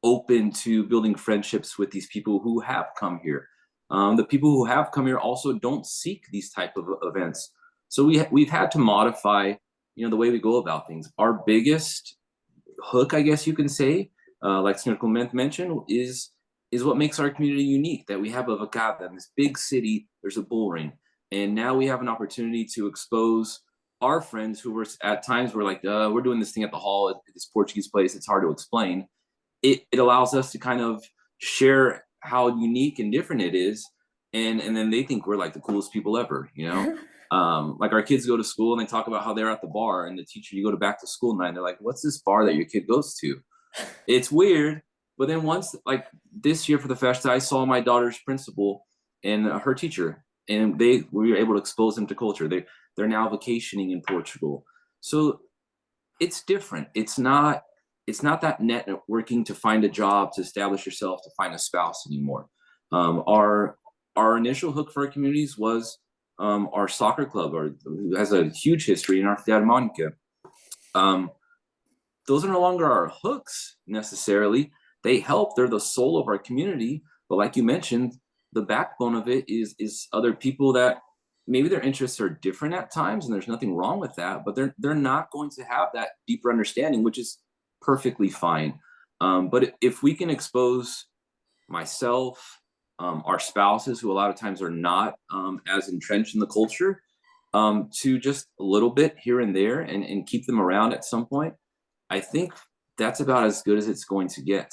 open to building friendships with these people who have come here. The people who have come here also don't seek these type of events. So we've had to modify, the way we go about things. Our biggest hook, I guess you can say, like Mr. Clemente mentioned, is what makes our community unique, that we have a vacada in this big city, there's a bull ring. And now we have an opportunity to expose our friends who were at times were like, we're doing this thing at the hall at this Portuguese place, it's hard to explain. It allows us to kind of share how unique and different it is, and then they think we're like the coolest people ever, like our kids go to school and they talk about how they're at the bar, and the teacher, you go to back to school night, and they're like, what's this bar that your kid goes to? It's weird. But then once, like this year for the festa, I saw my daughter's principal and her teacher, and we were able to expose them to culture. They're now vacationing in Portugal. So it's different. It's not that networking to find a job, to establish yourself, to find a spouse anymore. Our initial hook for our communities was our soccer club, who has a huge history in our Filarmónica. Those are no longer our hooks necessarily. They help. They're the soul of our community. But like you mentioned, the backbone of it is other people that maybe their interests are different at times, and there's nothing wrong with that. But they're not going to have that deeper understanding, which is perfectly fine. But if we can expose myself, our spouses, who a lot of times are not as entrenched in the culture, to just a little bit here and there, and keep them around at some point, I think that's about as good as it's going to get.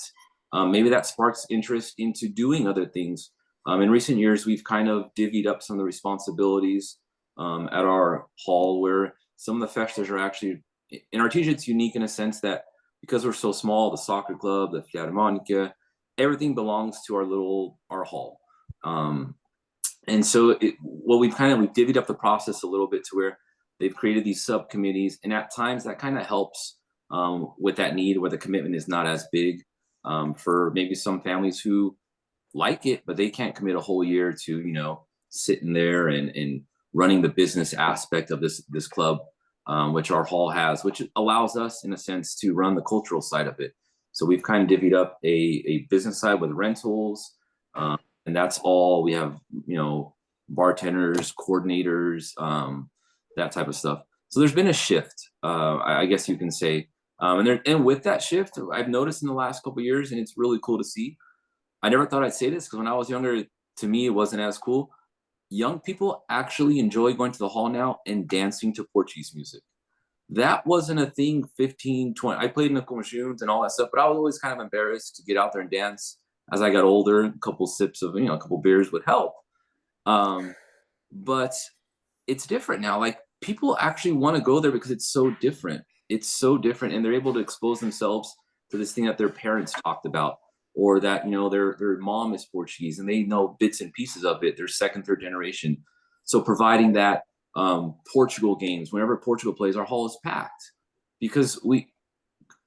Maybe that sparks interest into doing other things. In recent years, we've kind of divvied up some of the responsibilities at our hall, where some of the festas are actually, in Artesia, it's unique in a sense that because we're so small, the soccer club, the Filarmónica, everything belongs to our hall. And so we've divvied up the process a little bit to where they've created these subcommittees, and at times that kind of helps with that need where the commitment is not as big for maybe some families who like it, but they can't commit a whole year to, you know, sitting there and running the business aspect of this club, which our hall has, which allows us in a sense to run the cultural side of it. So we've kind of divvied up a business side with rentals, and that's all we have, you know, bartenders, coordinators, that type of stuff. So there's been a shift, I guess you can say. And with that shift, I've noticed in the last couple of years, and it's really cool to see. I never thought I'd say this because when I was younger, to me, it wasn't as cool. Young people actually enjoy going to the hall now and dancing to Portuguese music. That wasn't a thing 15, 20. I played in the communes and all that stuff, but I was always kind of embarrassed to get out there and dance. As I got older, a couple sips of, you know, a couple beers would help. But it's different now. Like, people actually want to go there because it's so different. It's so different, and they're able to expose themselves to this thing that their parents talked about, or that, you know, their mom is Portuguese and they know bits and pieces of it. They're second, third generation. So providing that Portugal games, whenever Portugal plays, our hall is packed because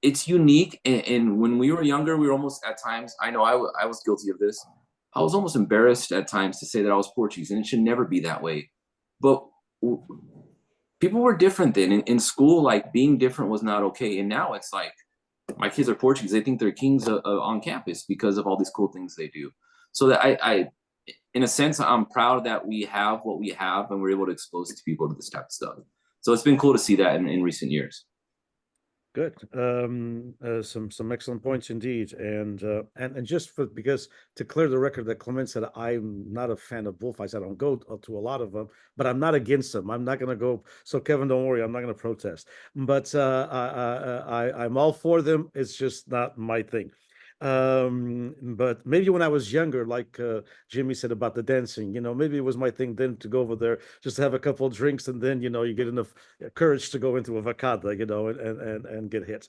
it's unique. And when we were younger, we were almost at times, I know I was guilty of this. I was almost embarrassed at times to say that I was Portuguese, and it should never be that way. But people were different then. In school, like, being different was not okay. And now it's like, my kids are Portuguese. They think they're kings on campus because of all these cool things they do. So that I, in a sense, I'm proud that we have what we have and we're able to expose it to people to this type of stuff. So it's been cool to see that in recent years. Good. Some excellent points indeed. And just because to clear the record, that Clement said, I'm not a fan of bullfights. I don't go to a lot of them, but I'm not against them. I'm not going to go. So Kevin, don't worry, I'm not going to protest. But I'm all for them. It's just not my thing. But maybe when I was younger, like Jimmy said about the dancing, you know, maybe it was my thing then to go over there just to have a couple of drinks, and then, you know, you get enough courage to go into a vacada, you know, and get hit.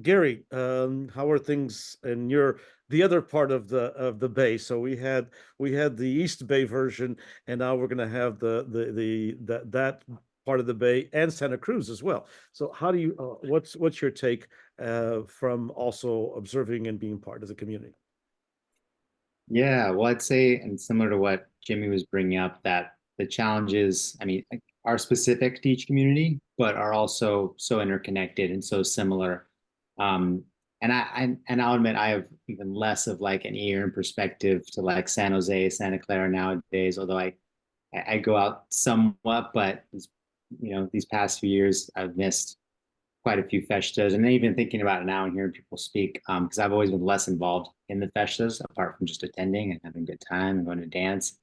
Gary, how are things in the other part of the Bay? So we had the East Bay version, and now we're going to have that part of the Bay and Santa Cruz as well. So how do you what's your take from also observing and being part of the community? Yeah, well, I'd say, and similar to what Jimmy was bringing up, that the challenges, I mean, are specific to each community, but are also so interconnected and so similar. And I'll admit I have even less of like an ear and perspective to like San Jose, Santa Clara nowadays, although I go out somewhat, but you know, these past few years I've missed quite a few festas, and then even thinking about it now and hearing people speak, because I've always been less involved in the festas apart from just attending and having a good time and going to dance.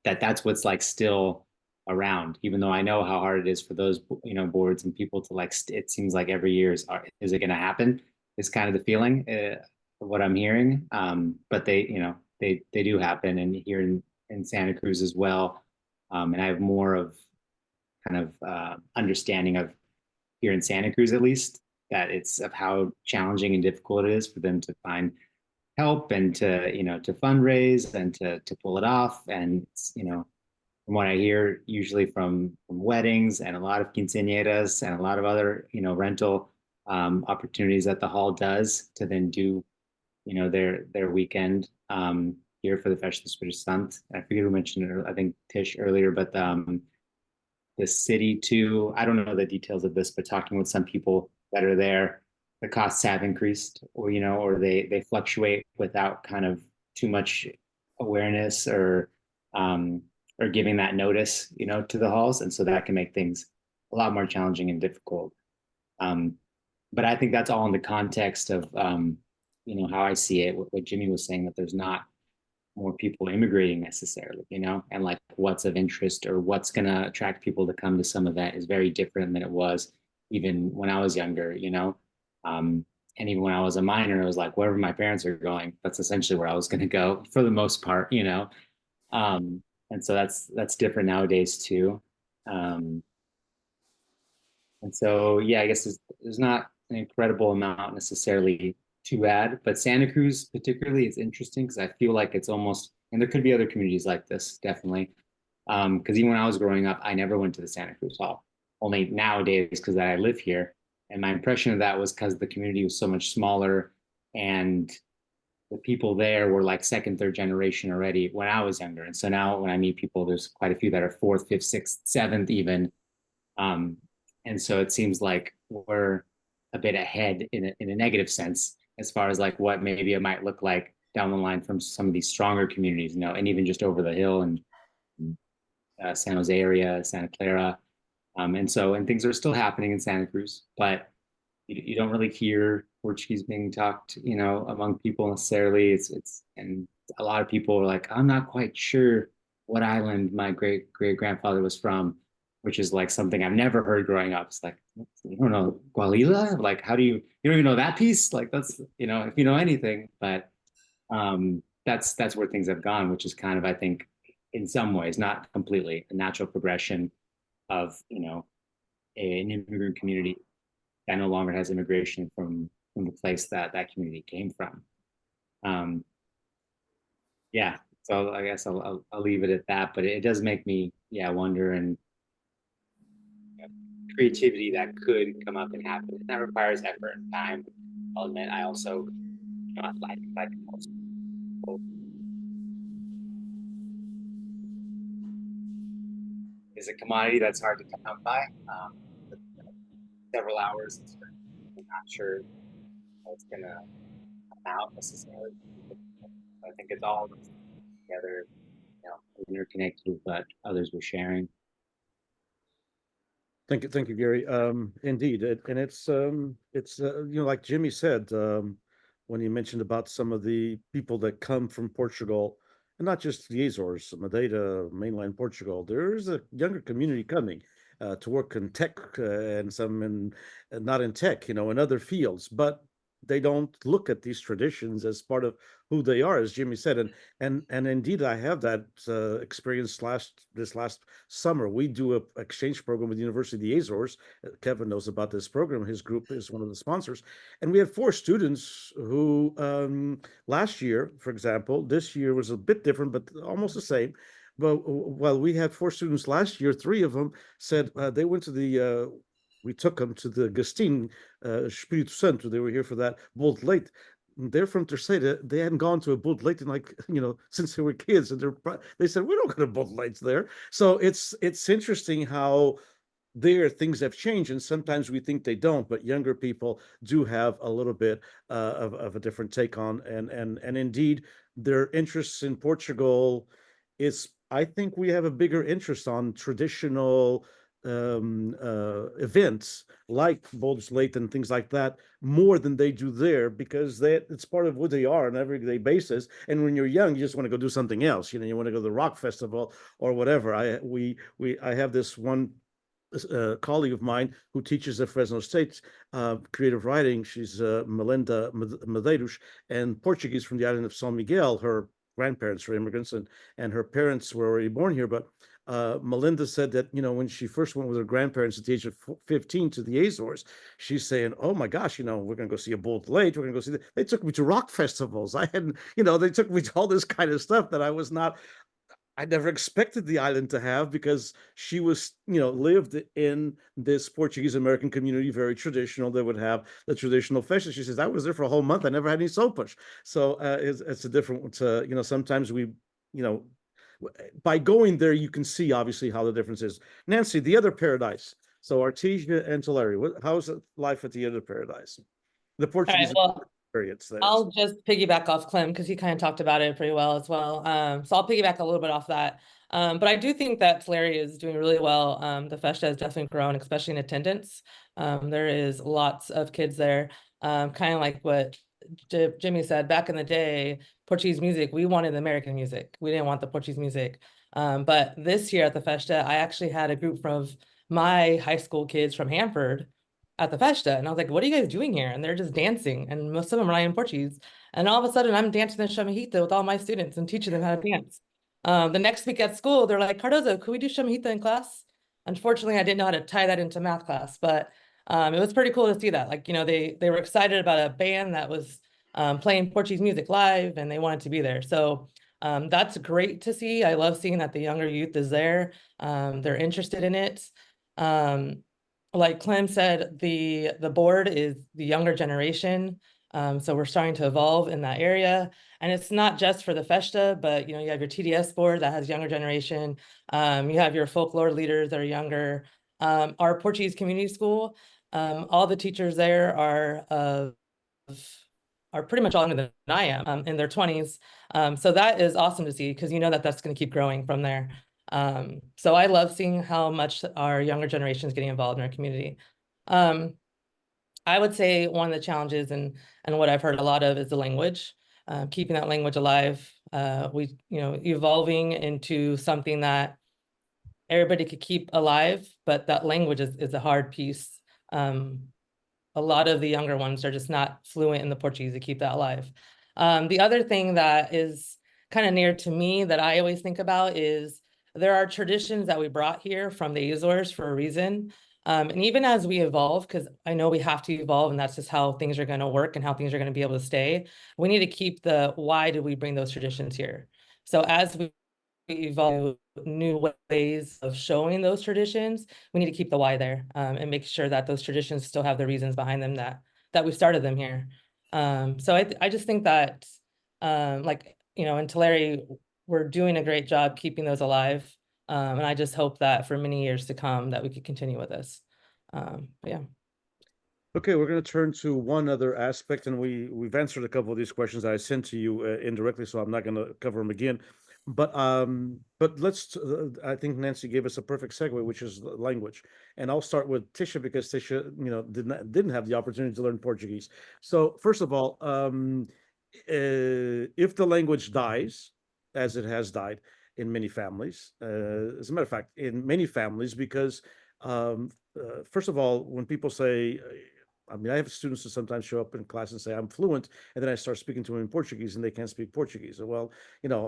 That's what's like still around, even though I know how hard it is for those, you know, boards and people to like, it seems like every year is it going to happen? Is kind of the feeling of what I'm hearing. But they, you know, they do happen, and here in Santa Cruz as well. And I have more of kind of understanding of here in Santa Cruz, at least, that it's of how challenging and difficult it is for them to find help and to, you know, to fundraise and to pull it off. And it's, you know, from what I hear, usually from weddings and a lot of quinceañeras and a lot of other, you know, rental opportunities that the hall does to then do, you know, their weekend here for the Festa Espírito Santo. I forget who mentioned it, I think Tish earlier, but the city too, I don't know the details of this, but talking with some people that are there, the costs have increased, or, you know, or they fluctuate without kind of too much awareness or giving that notice, you know, to the halls. And so that can make things a lot more challenging and difficult. But I think that's all in the context of, you know, how I see it, what Jimmy was saying, that there's not more people immigrating necessarily, you know, and like what's of interest or what's going to attract people to come to some event is very different than it was even when I was younger, you know. And even when I was a minor, it was like, wherever my parents are going, that's essentially where I was going to go for the most part, you know. And so that's different nowadays too. And so, yeah, I guess there's not an incredible amount necessarily to add, but Santa Cruz particularly is interesting because I feel like it's almost, and there could be other communities like this, definitely. Because even when I was growing up, I never went to the Santa Cruz Hall. Only nowadays, because I live here And my impression of that was because the community was so much smaller, and the people there were like second, third generation already when I was younger. And so now when I meet people, there's quite a few that are fourth, fifth, sixth, seventh even. And so it seems like we're a bit ahead in a negative sense, as far as like what maybe it might look like down the line from some of these stronger communities, you know, and even just over the hill and San Jose area, Santa Clara. And things are still happening in Santa Cruz, but you don't really hear Portuguese being talked, you know, among people necessarily. And a lot of people are like, I'm not quite sure what island my great grandfather was from, which is like something I've never heard growing up. It's like, you don't know Gualila? Like, how do you don't even know that piece? Like, that's, you know, if you know anything, but that's where things have gone, which is kind of, I think, in some ways, not completely, a natural progression of, you know, an immigrant community that no longer has immigration from the place that community came from. Yeah, so I guess I'll leave it at that, but it does make me, wonder, and creativity that could come up and happen. And that requires effort and time. I'll admit, I also, you know, like most people, is a commodity that's hard to come by. Several hours, I'm not sure how it's gonna come out necessarily. I think it's all together, you know, interconnected, but others were sharing. Thank you, Gary. Indeed, and it's you know, like Jimmy said, when he mentioned about some of the people that come from Portugal, and not just the Azores, Madeira, mainland Portugal. There's a younger community coming to work in tech, and some not in tech, you know, in other fields, but they don't look at these traditions as part of who they are, as Jimmy said. And indeed, I have that experience this last summer. We do a exchange program with the University of the Azores. Kevin knows about this program. His group is one of the sponsors. And we had 4 students who last year, for example, this year was a bit different, but almost the same. But while we had 4 students last year, 3 of them said they went to the we took them to the Agustin Espírito Santo. They were here for that Bold Late. They're from Terceira. They hadn't gone to a Bold Late in, like, you know, since they were kids. And they said, we don't go to Bold Lates there. So it's interesting how there things have changed, and sometimes we think they don't, but younger people do have a little bit of a different take on, and indeed their interests in Portugal is, I think we have a bigger interest on traditional events like Baldur's Lake and things like that more than they do there, because it's part of who they are on an everyday basis. And when you're young, you just want to go do something else. You know, you want to go to the rock festival or whatever. I have this one colleague of mine who teaches at Fresno State creative writing. She's Melinda Medeiros, and Portuguese from the island of São Miguel. Her grandparents were immigrants, and her parents were already born here, but Melinda said that, you know, when she first went with her grandparents at the age of 15 to the Azores, she's saying, oh my gosh, you know, we're going to go see a Bold Lake. We're going to go see they took me to rock festivals. I hadn't, you know, they took me to all this kind of stuff that I never expected the island to have, because she was, you know, lived in this Portuguese-American community, very traditional. They would have the traditional fashion. She says, I was there for a whole month. I never had any sopas. So it's a different, you know, sometimes we, you know, by going there, you can see obviously how the difference is. Nancy, the other paradise. So Artesia and Tulare, how's life at the other paradise? The Portuguese experience. I'll just piggyback off Clem, because he kind of talked about it pretty well as well. So I'll piggyback a little bit off that. But I do think that Tulare is doing really well. The Festa has definitely grown, especially in attendance. There is lots of kids there, kind of like what Jimmy said, back in the day, Portuguese music, we wanted American music. We didn't want the Portuguese music. But this year at the Festa, I actually had a group of my high school kids from Hanford at the Festa. And I was like, what are you guys doing here? And they're just dancing. And most of them are not in Portuguese. And all of a sudden I'm dancing the chamamita with all my students and teaching them how to dance. The next week at school, they're like, Cardozo, could we do chamamita in class? Unfortunately, I didn't know how to tie that into math class, but it was pretty cool to see that. Like, you know, they were excited about a band that was playing Portuguese music live, and they wanted to be there. So that's great to see. I love seeing that the younger youth is there. They're interested in it. like Clem said, the board is the younger generation. So we're starting to evolve in that area. And it's not just for the Festa, but you have your TDS board that has younger generation. You have your folklore leaders that are younger. Our Portuguese community school, all the teachers there are pretty much all younger than I am, in their 20s. So that is awesome to see, because that's going to keep growing from there. So I love seeing how much our younger generation is getting involved in our community. I would say one of the challenges and what I've heard a lot of is the language, keeping that language alive. Evolving into something that everybody could keep alive, but that language is a hard piece. A lot of the younger ones are just not fluent in the Portuguese to keep that alive. The other thing that is kind of near to me that I always think about is there are traditions that we brought here from the Azores for a reason. And even as we evolve, because I know we have to evolve, and that's just how things are going to work and how things are going to be able to stay, we need to keep the why did we bring those traditions here? So as we evolve new ways of showing those traditions, we need to keep the why there, and make sure that those traditions still have the reasons behind them that we started them here. So I just think that, in Tulare, we're doing a great job keeping those alive. And I just hope that for many years to come that we could continue with this. But yeah. Okay, we're going to turn to one other aspect, and we've answered a couple of these questions that I sent to you indirectly, so I'm not going to cover them again. But let's. I think Nancy gave us a perfect segue, which is language, and I'll start with Tisha because Tisha, didn't have the opportunity to learn Portuguese. So first of all, if the language dies, as it has died in many families, as a matter of fact, in many families, because first of all, when people say, I have students who sometimes show up in class and say, I'm fluent, and then I start speaking to them in Portuguese and they can't speak Portuguese. Well,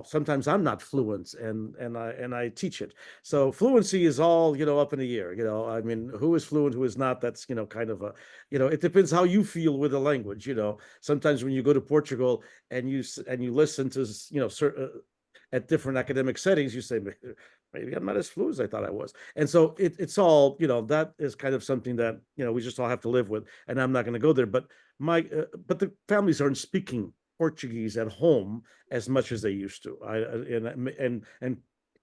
sometimes I'm not fluent and I teach it. So fluency is all, up in the air, who is fluent, who is not, that's, kind of it depends how you feel with the language, Sometimes when you go to Portugal and you listen to, certain, at different academic settings, you say, maybe I'm not as fluent as I thought I was. And so it's all, that is kind of something that, we just all have to live with. And I'm not going to go there. But but the families aren't speaking Portuguese at home as much as they used to.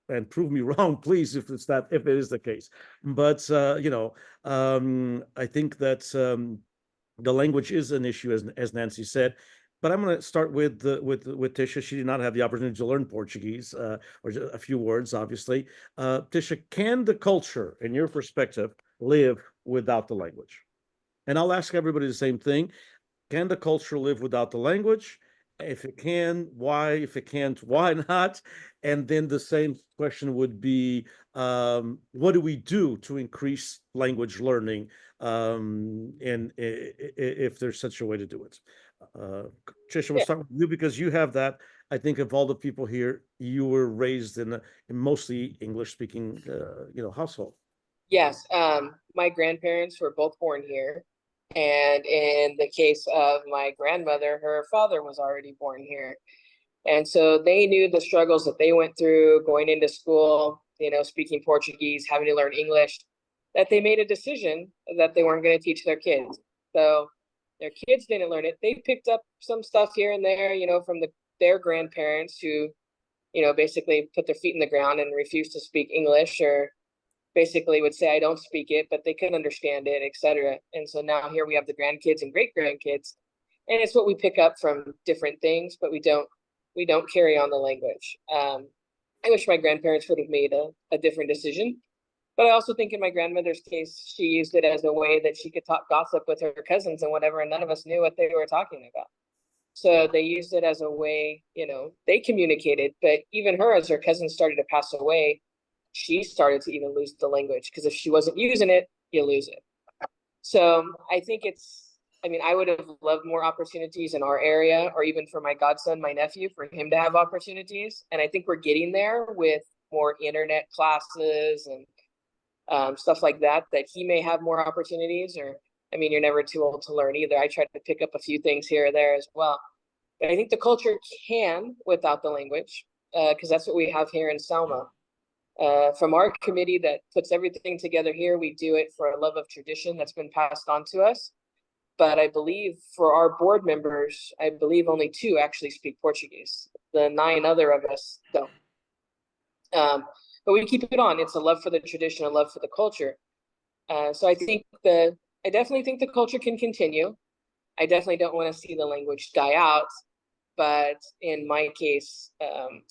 And prove me wrong, please, if it is the case. But I think that the language is an issue, as Nancy said. But I'm going to start with Tisha. She did not have the opportunity to learn Portuguese, or a few words, obviously. Tisha, can the culture, in your perspective, live without the language? And I'll ask everybody the same thing. Can the culture live without the language? If it can, why? If it can't, why not? And then the same question would be, what do we do to increase language learning, and if there's such a way to do it? Tisha, we'll start with you because you have that. I think of all the people here, you were raised in a mostly English-speaking, household. Yes, my grandparents were both born here. And in the case of my grandmother, her father was already born here. And so they knew the struggles that they went through going into school, speaking Portuguese, having to learn English, that they made a decision that they weren't going to teach their kids. So their kids didn't learn it. They picked up some stuff here and there, from their grandparents who, basically put their feet in the ground and refused to speak English, or basically would say, I don't speak it, but they couldn't understand it, etc. And so now here we have the grandkids and great grandkids, and it's what we pick up from different things, but we don't carry on the language. I wish my grandparents would have made a different decision, but I also think in my grandmother's case, she used it as a way that she could talk gossip with her cousins and whatever, and none of us knew what they were talking about. So they used it as a way, they communicated, but even her, as her cousins started to pass away, she started to even lose the language, because if she wasn't using it, you lose it. So I think I would have loved more opportunities in our area, or even for my godson, my nephew, for him to have opportunities. And I think we're getting there with more internet classes and stuff like that he may have more opportunities. Or, you're never too old to learn either. I tried to pick up a few things here or there as well. But I think the culture can without the language, because that's what we have here in Selma. From our committee that puts everything together here, we do it for a love of tradition that's been passed on to us. But I believe for our board members, I believe only 2 actually speak Portuguese. The 9 other of us don't. But we keep it on. It's a love for the tradition, a love for the culture. So I definitely think the culture can continue. I definitely don't want to see the language die out. But in my case,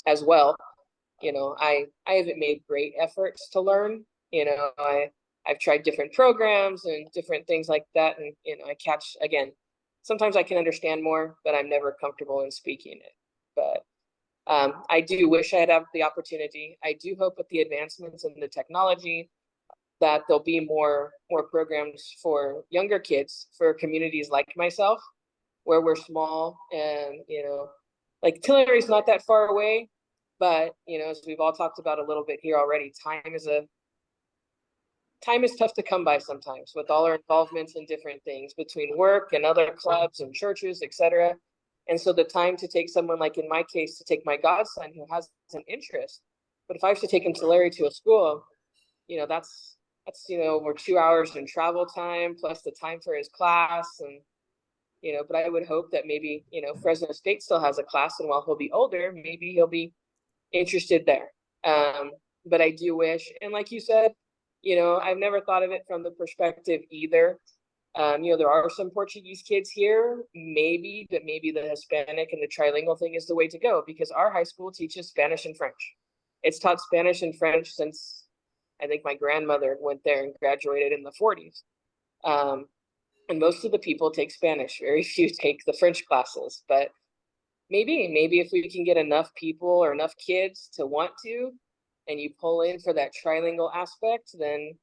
as well, I haven't made great efforts to learn. I've tried different programs and different things like that. And, I catch, again, sometimes I can understand more, but I'm never comfortable in speaking it. But I do wish I'd have the opportunity. I do hope with the advancements in the technology that there'll be more programs for younger kids, for communities like myself, where we're small and, like Tulare is not that far away, but, as we've all talked about a little bit here already, time is tough to come by sometimes with all our involvements in different things between work and other clubs and churches, etc. And so the time to take someone, like in my case, to take my godson who has an interest, but if I have to take him to Larry to a school, that's over 2 hours in travel time plus the time for his class. And but I would hope that maybe Fresno State still has a class, and while he'll be older, maybe he'll be interested there. But I do wish, and like you said, I've never thought of it from the perspective either. There are some Portuguese kids here, maybe, but maybe the Hispanic and the trilingual thing is the way to go, because our high school teaches Spanish and French. It's taught Spanish and French since I think my grandmother went there and graduated in the 40s. And most of the people take Spanish. Very few take the French classes, but maybe if we can get enough people or enough kids to want to, and you pull in for that trilingual aspect, then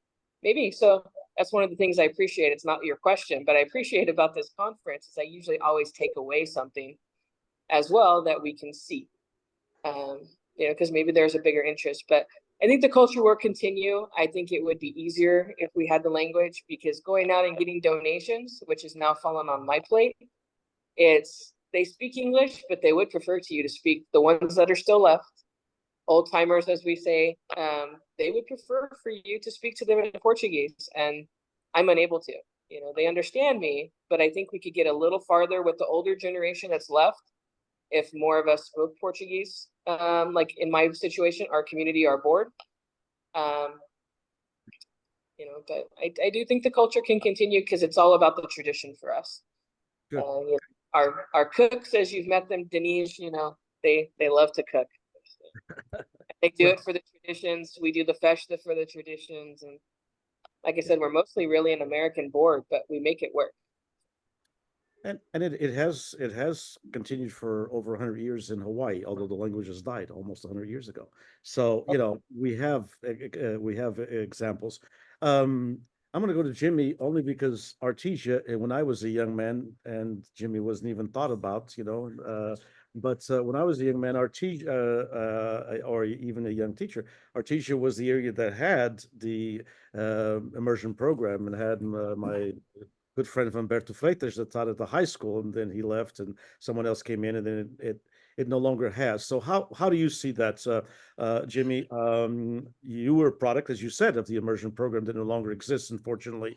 maybe. So that's one of the things I appreciate. It's not your question, but I appreciate about this conference is I usually always take away something as well that we can see, because maybe there's a bigger interest. But I think the culture will continue. I think it would be easier if we had the language, because going out and getting donations, which is now fallen on my plate, they speak English, but they would prefer to you to speak, the ones that are still left, old timers, as we say, they would prefer for you to speak to them in Portuguese, and I'm unable to. They understand me, but I think we could get a little farther with the older generation that's left if more of us spoke Portuguese. Like in my situation, our community, our board, but I do think the culture can continue because it's all about the tradition for us. Our cooks, as you've met them, Denise, they love to cook. They do it for the traditions. We do the festa for the traditions. And like I said, we're mostly really an American board, but we make it work. And it has continued for over 100 years in Hawaii, although the language has died almost 100 years ago. So we have examples. I'm going to go to Jimmy only because Artesia, when I was a young man, and Jimmy wasn't even thought about, but when I was a young man, Artesia, or even a young teacher, Artesia was the area that had the immersion program and had my good friend Humberto Freitas that taught at the high school, and then he left and someone else came in, and then it no longer has. So how do you see that, Jimmy? You were a product, as you said, of the immersion program that no longer exists, unfortunately.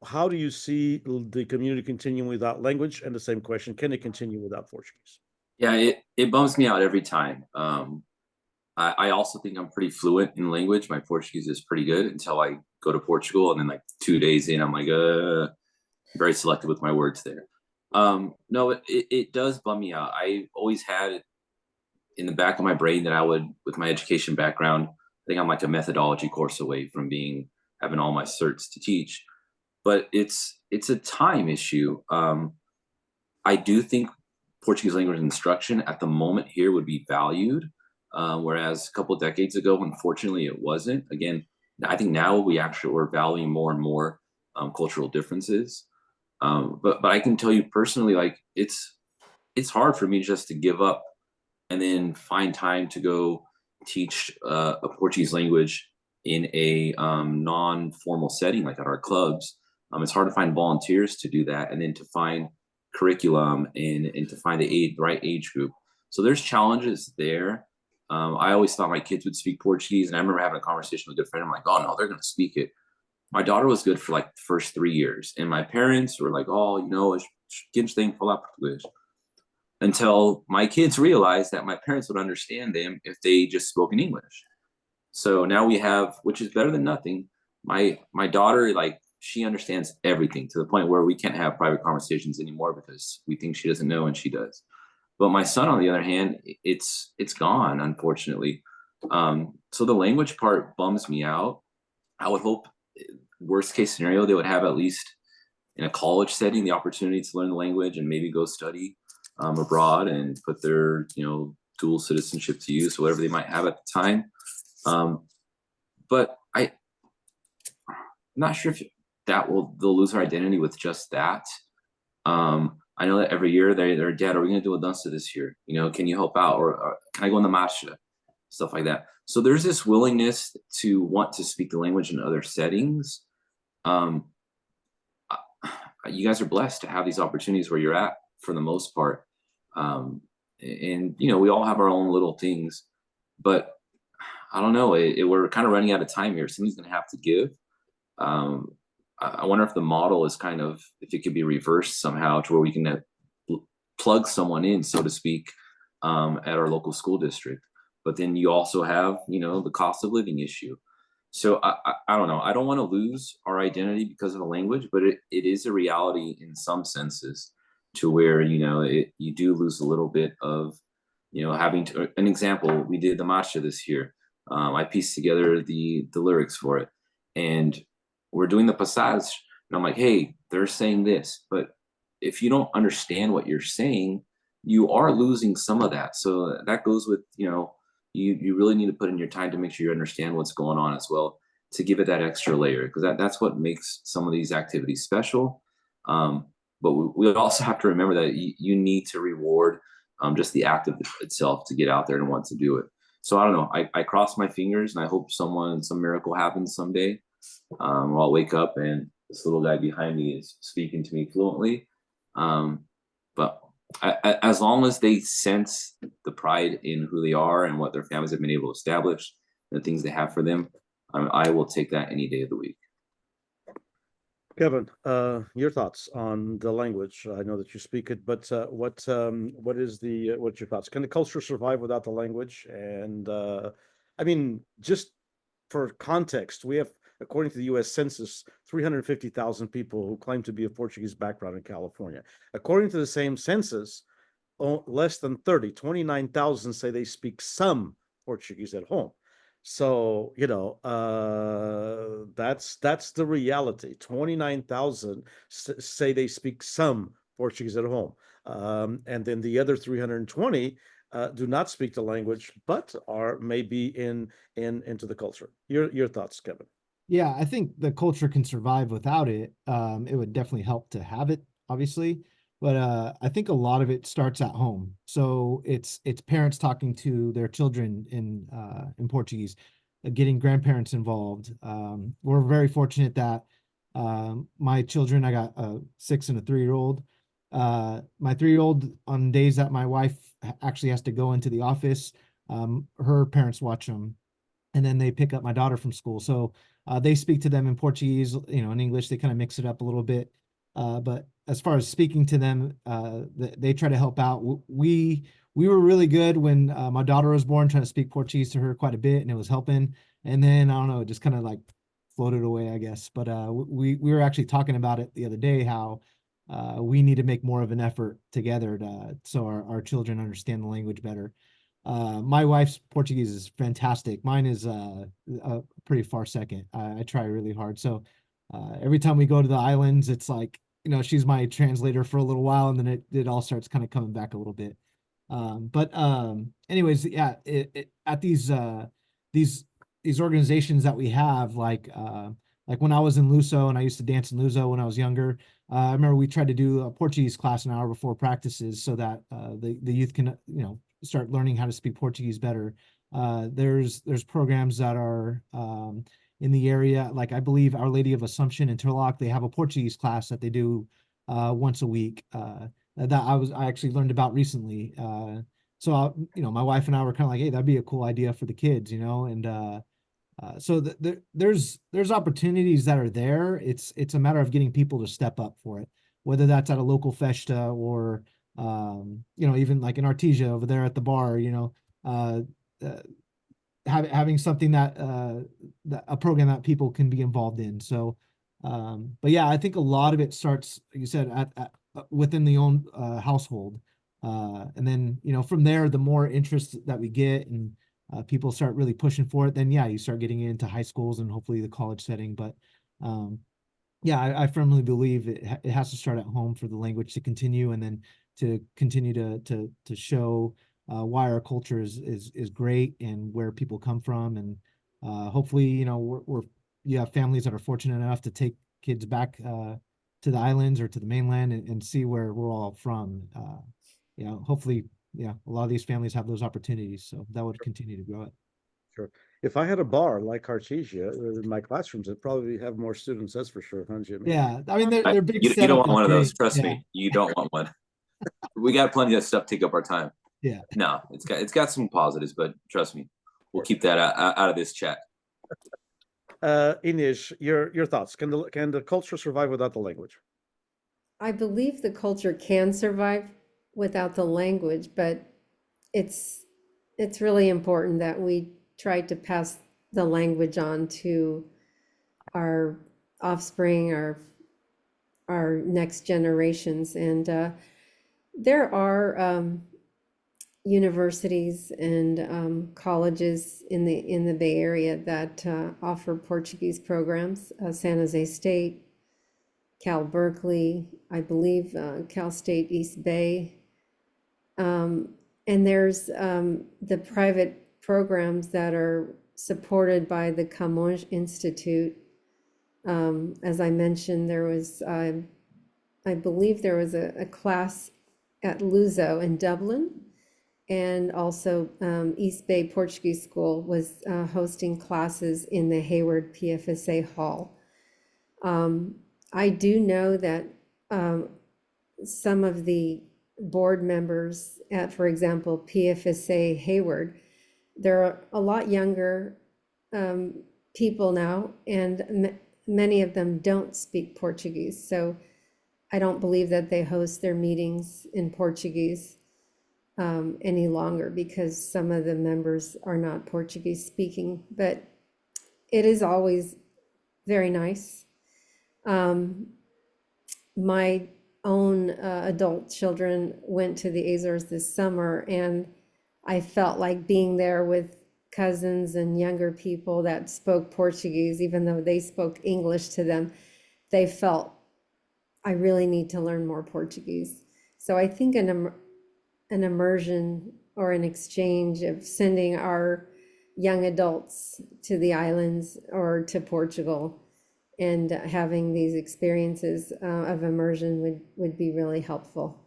How do you see the community continuing without language? And the same question, can it continue without Portuguese? Yeah, it bums me out every time. I also think I'm pretty fluent in language. My Portuguese is pretty good until I go to Portugal, and then like 2 days in, I'm like, very selective with my words there. No, it does bum me out. I always had in the back of my brain that I would, with my education background, I think I'm like a methodology course away from having all my certs to teach. But it's a time issue. I do think Portuguese language instruction at the moment here would be valued, whereas a couple of decades ago, unfortunately, it wasn't. Again, I think now we're valuing more and more cultural differences. But I can tell you personally, like it's hard for me just to give up and then find time to go teach a Portuguese language in a non-formal setting, like at our clubs. It's hard to find volunteers to do that, and then to find curriculum and to find the right age group. So there's challenges there. I always thought my kids would speak Portuguese, and I remember having a conversation with a good friend. I'm like, oh no, they're going to speak it. My daughter was good for like the first 3 years, and my parents were like, oh, you know, kids tem que falar português. Until my kids realized that my parents would understand them if they just spoke in English. So now we have, which is better than nothing. My daughter, like, she understands everything to the point where we can't have private conversations anymore because we think she doesn't know and she does. But my son, on the other hand, it's gone, unfortunately. So the language part bums me out. I would hope, worst case scenario, they would have at least in a college setting the opportunity to learn the language and maybe go study abroad and put their, you know, dual citizenship to use, whatever they might have at the time. But I'm not sure if they'll lose their identity with just that. I know that every year they're, Dad, are we going to do a danza this year? You know, can you help out? Or can I go in the Merced? Stuff like that. So there's this willingness to want to speak the language in other settings. You guys are blessed to have these opportunities where you're at for the most part. And, you know, we all have our own little things, but I don't know, we're kind of running out of time here. Somebody's going to have to give. I wonder if the model is kind of, if it could be reversed somehow to where we can plug someone in, so to speak, at our local school district. But then you also have, you know, the cost of living issue. So I don't know. I don't want to lose our identity because of the language, but it is a reality in some senses to where, you know, you do lose a little bit of, you know, having to, an example, we did the marcha this year. I pieced together the lyrics for it, and we're doing the passage, and I'm like, hey, they're saying this, but if you don't understand what you're saying, you are losing some of that. So that goes with, you know, you really need to put in your time to make sure you understand what's going on as well, to give it that extra layer, because that's what makes some of these activities special. But we also have to remember that you need to reward just the act of itself to get out there and want to do it. So I don't know. I cross my fingers and I hope some miracle happens someday. I'll wake up and this little guy behind me is speaking to me fluently. But as long as they sense the pride in who they are and what their families have been able to establish, the things they have for them, I will take that any day of the week. Kevin, your thoughts on the language? I know that you speak it, but what's your thoughts? Can the culture survive without the language? And I mean, just for context, we have, according to the U.S. Census, 350,000 people who claim to be of Portuguese background in California. According to the same census, less than 29,000 say they speak some Portuguese at home. So, you know, that's the reality. 29,000 say they speak some Portuguese at home. And then the other 320 do not speak the language, but are maybe into the culture. Your thoughts, Kevin? Yeah, I think the culture can survive without it. It would definitely help to have it, obviously. But I think a lot of it starts at home. So it's parents talking to their children in Portuguese, getting grandparents involved. We're very fortunate that my children, I got a 6 and a 3-year-old. My 3-year-old, on days that my wife actually has to go into the office, her parents watch them, and then they pick up my daughter from school. So they speak to them in Portuguese, you know, in English. They kind of mix it up a little bit. But as far as speaking to them, they try to help out. We were really good when my daughter was born, trying to speak Portuguese to her quite a bit, and it was helping. And then, I don't know, it just kind of like floated away, I guess. But we were actually talking about it the other day, how we need to make more of an effort together so our children understand the language better. My wife's Portuguese is fantastic. Mine is a pretty far second. I try really hard. So every time we go to the islands, it's like, you know, she's my translator for a little while, and then it all starts kind of coming back a little bit. But anyways, yeah, at these organizations that we have, like when I was in Luso and I used to dance in Luso when I was younger, I remember we tried to do a Portuguese class an hour before practices so that the youth can, you know, start learning how to speak Portuguese better. There's programs that are in the area, like I believe Our Lady of Assumption in Turlock, they have a Portuguese class that they do once a week that I actually learned about recently. so you know, my wife and I were kind of like, hey, that'd be a cool idea for the kids, you know, and so there's opportunities that are there. It's a matter of getting people to step up for it, whether that's at a local festa or you know, even like in Artesia over there at the bar, you know, uh, having something that a program that people can be involved in. So, but yeah, I think a lot of it starts, like you said, at within the own household, and then you know, from there, the more interest that we get and people start really pushing for it, then yeah, you start getting into high schools and hopefully the college setting. But yeah, I firmly believe it has to start at home for the language to continue, and then to continue to show why our culture is great and where people come from, and hopefully, you know, you have families that are fortunate enough to take kids back to the islands or to the mainland and see where we're all from. You know, hopefully, yeah, a lot of these families have those opportunities, so that would continue to grow it. Sure. If I had a bar like Artesia in my classrooms, I'd probably have more students. That's for sure, huh, Jimmy? Yeah, I mean, they're big You don't setup want one of those. great. Trust Yeah. me, you don't want one. We got plenty of stuff to take up our time. Yeah. No, it's got some positives, but trust me, we'll keep that out of this chat. Inês, your thoughts? Can the culture survive without the language? I believe the culture can survive without the language, but it's really important that we try to pass the language on to our offspring, our next generations. And there are universities and colleges in the Bay Area that offer Portuguese programs. San Jose State, Cal Berkeley, I believe Cal State East Bay. And there's the private programs that are supported by the Camões Institute. As I mentioned, there was, I believe there was a class at Luso in Dublin, and also East Bay Portuguese School was hosting classes in the Hayward PFSA Hall. I do know that some of the board members at, for example, PFSA Hayward, they're a lot younger people now, and many of them don't speak Portuguese. So I don't believe that they host their meetings in Portuguese any longer, because some of the members are not Portuguese speaking, but it is always very nice. My own adult children went to the Azores this summer, and I felt like being there with cousins and younger people that spoke Portuguese, even though they spoke English to them. They felt, I really need to learn more Portuguese. So I think an immersion or an exchange of sending our young adults to the islands or to Portugal and having these experiences of immersion would be really helpful.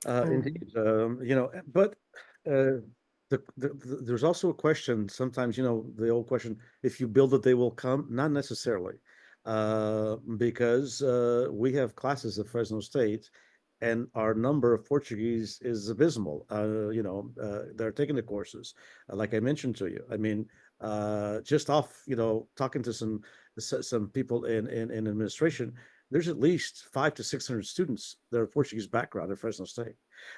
Indeed, you know, but there's also a question sometimes, you know, the old question, if you build it, they will come. Not necessarily, because we have classes at Fresno State, and our number of Portuguese is abysmal. You know, they're taking the courses, like I mentioned to you. I mean, just off, you know, talking to some people in administration, there's at least 500 to 600 students that are Portuguese background at Fresno State,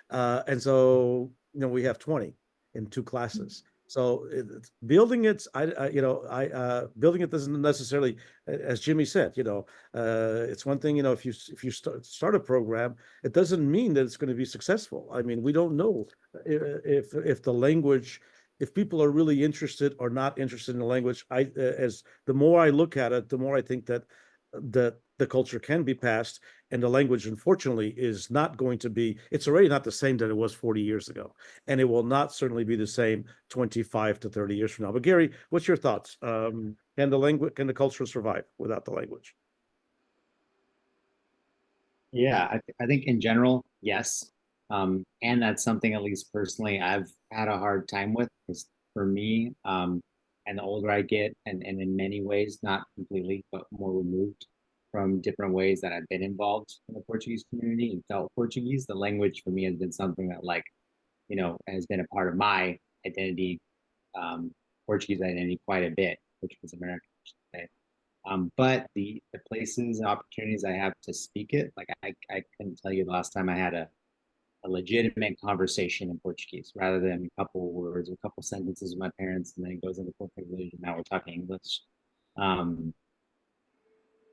and so you know we have 20 in 2 classes. So building it, building it doesn't necessarily, as Jimmy said, you know, it's one thing, you know, if you start a program, it doesn't mean that it's going to be successful. I mean, we don't know if the language, if people are really interested or not interested in the language. As the more I look at it, the more I think that the culture can be passed, and the language, unfortunately, is not going to be, it's already not the same that it was 40 years ago, and it will not certainly be the same 25 to 30 years from now. But Gary, what's your thoughts? Can the culture survive without the language? Yeah, I think in general, yes. And that's something, at least personally, I've had a hard time with, because for me, and the older I get, and in many ways, not completely, but more removed from different ways that I've been involved in the Portuguese community and felt Portuguese, the language for me has been something that, like, you know, has been a part of my identity, Portuguese identity quite a bit, Portuguese-American, I should say. But the places and opportunities I have to speak it, like I couldn't tell you the last time I had a legitimate conversation in Portuguese rather than a couple words, a couple sentences with my parents, and then it goes into Portuguese, and now we're talking English.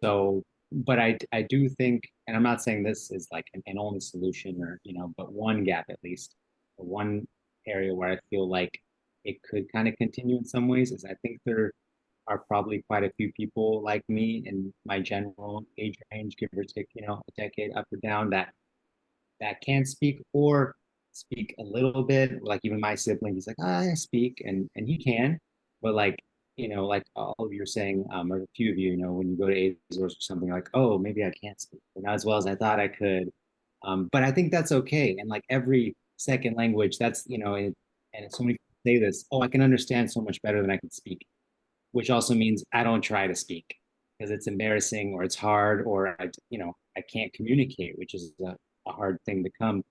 So, but I do think, and I'm not saying this is like an only solution or, you know, but one gap at least, or one area where I feel like it could kind of continue in some ways is I think there are probably quite a few people like me in my general age range, give or take, you know, a decade up or down, that can speak or speak a little bit. Like even my sibling, he's like, I speak, and he can, but like, you know, like all of you are saying, or a few of you, you know, when you go to Azores or something, like, oh, maybe I can't speak, but not as well as I thought I could. But I think that's okay. And like every second language, that's, you know, and so many people say this, oh, I can understand so much better than I can speak, which also means I don't try to speak because it's embarrassing or it's hard or I, you know, I can't communicate, which is a hard thing to come.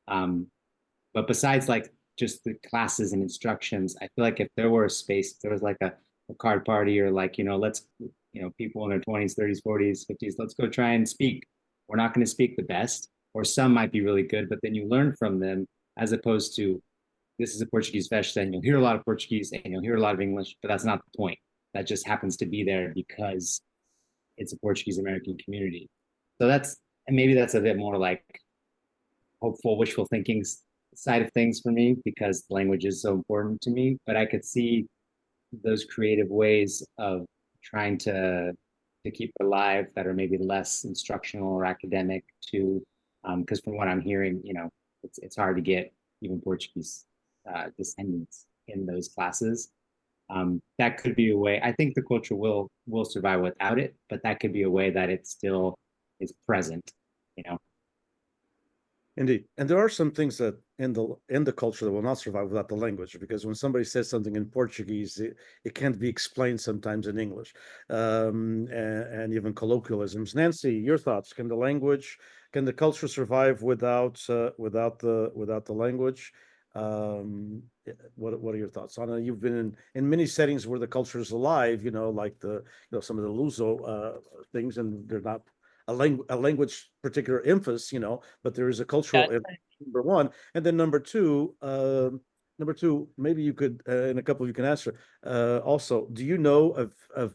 But besides like just the classes and instructions, I feel like if there were a space, if there was like a card party or like, you know, let's, you know, people in their 20s, 30s, 40s, 50s, let's go try and speak. We're not going to speak the best, or some might be really good, but then you learn from them as opposed to this is a Portuguese festa and you'll hear a lot of Portuguese and you'll hear a lot of English, but that's not the point. That just happens to be there because it's a Portuguese-American community. So that's, and maybe that's a bit more like hopeful, wishful thinking side of things for me because language is so important to me, but I could see those creative ways of trying to keep it alive that are maybe less instructional or academic too. Because from what I'm hearing, you know, it's hard to get even Portuguese descendants in those classes. That could be a way. I think the culture will survive without it, but that could be a way that it still is present, you know. Indeed. And there are some things that in the culture that will not survive without the language, because when somebody says something in Portuguese, it can't be explained sometimes in English, and even colloquialisms. Nancy, your thoughts? Can the culture survive without the language? What are your thoughts on it? You've been in many settings where the culture is alive, you know, like some of the Luso things, and they're not a language particular emphasis, you know, but there is a cultural number one, and then number two, maybe you could, and a couple of you can answer. Also, do you know of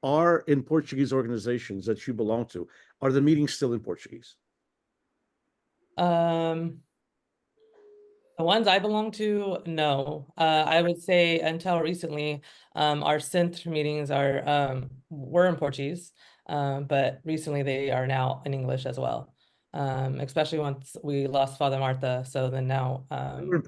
are in Portuguese organizations that you belong to, are the meetings still in Portuguese? The ones I belong to, no. I would say until recently, our synth meetings were in Portuguese, but recently they are now in English as well. Especially once we lost Father Martha, so then now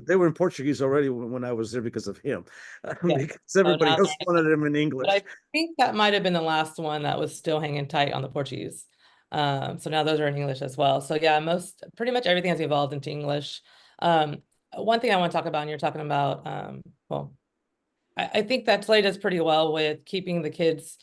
they were in Portuguese already when I was there because of him. Yeah. Because everybody else wanted them in English. But I think that might have been the last one that was still hanging tight on the Portuguese. So now those are in English as well. So yeah, pretty much everything has evolved into English. One thing I want to talk about, and you're talking about, well, I think that Tulare does pretty well with keeping the kids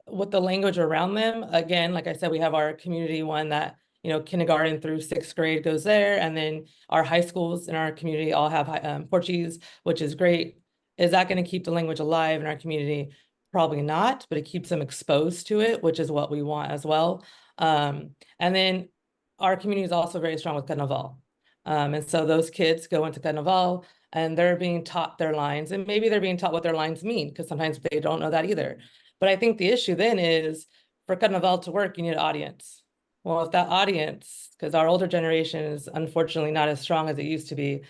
with the language around them. Again, like I said, we have our community one that, you know, kindergarten through 6th grade goes there. And then our high schools in our community all have Portuguese, which is great. Is that going to keep the language alive in our community? Probably not, but it keeps them exposed to it, which is what we want as well. And then our community is also very strong with Carnaval. And so those kids go into Carnaval and they're being taught their lines, and maybe they're being taught what their lines mean, because sometimes they don't know that either. But I think the issue then is for Carnaval to work, you need an audience. Well, if that audience, because our older generation is unfortunately not as strong as it used to be,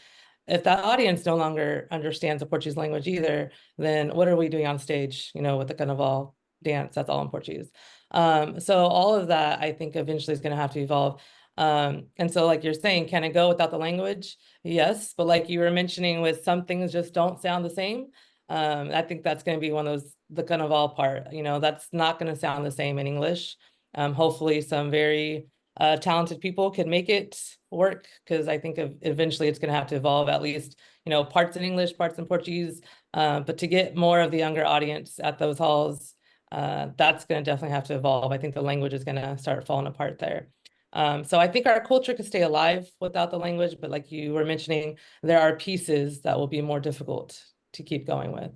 if that audience no longer understands the Portuguese language either, then what are we doing on stage, you know, with the Carnaval dance? That's all in Portuguese. So all of that, I think eventually is going to have to evolve. And so like you're saying, can it go without the language? Yes. But like you were mentioning, with some things just don't sound the same. I think that's going to be one of those, the Carnaval part, you know, that's not going to sound the same in English. Hopefully some very talented people can make it work, because I think eventually it's going to have to evolve, at least, you know, parts in English, parts in Portuguese. But to get more of the younger audience at those halls, that's going to definitely have to evolve. I think the language is going to start falling apart there. So I think our culture could stay alive without the language, but like you were mentioning, there are pieces that will be more difficult to keep going with.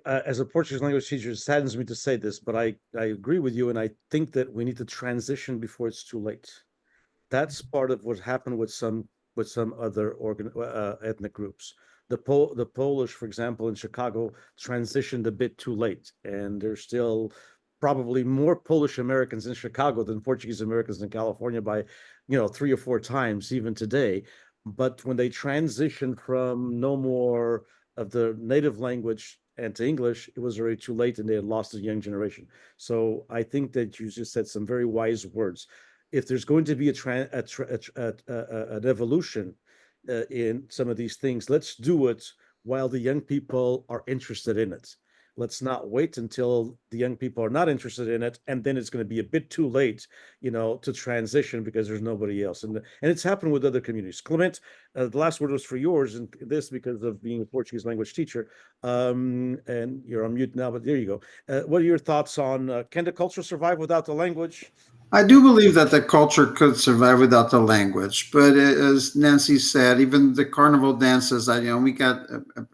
As a Portuguese language teacher, it saddens me to say this, but I agree with you, and I think that we need to transition before it's too late. That's part of what happened with some other ethnic groups. The Polish, for example, in Chicago, transitioned a bit too late, and there's still probably more Polish Americans in Chicago than Portuguese Americans in California by, 3 or 4 times even today. But when they transitioned from no more of the native language and to English, it was already too late, and they had lost a young generation. So I think that you just said some very wise words. If there's going to be an evolution in some of these things, let's do it while the young people are interested in it. Let's not wait until the young people are not interested in it, and then it's going to be a bit too late, to transition because there's nobody else. And it's happened with other communities. Clemente, the last word was for yours, and this because of being a Portuguese language teacher. And you're on mute now, but there you go. What are your thoughts on can the culture survive without the language? I do believe that the culture could survive without the language, but as Nancy said, even the carnival dances, we got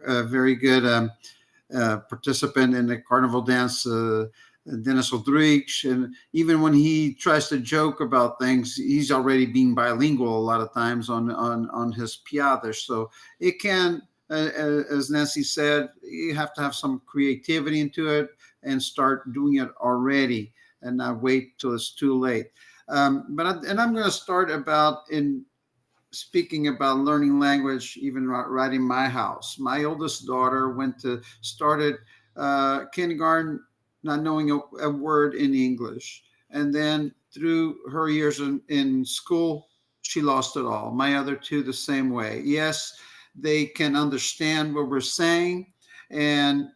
a very good participant in the carnival dance, Dennis Rodrigues, and even when he tries to joke about things, he's already being bilingual a lot of times on his piadas. So it can, as Nancy said, you have to have some creativity into it and start doing it already, and not wait till it's too late. I'm going to start speaking about learning language, even right in my house. My oldest daughter started kindergarten not knowing a word in English. And then through her years in school, she lost it all. My other two, the same way. Yes, they can understand what we're saying. And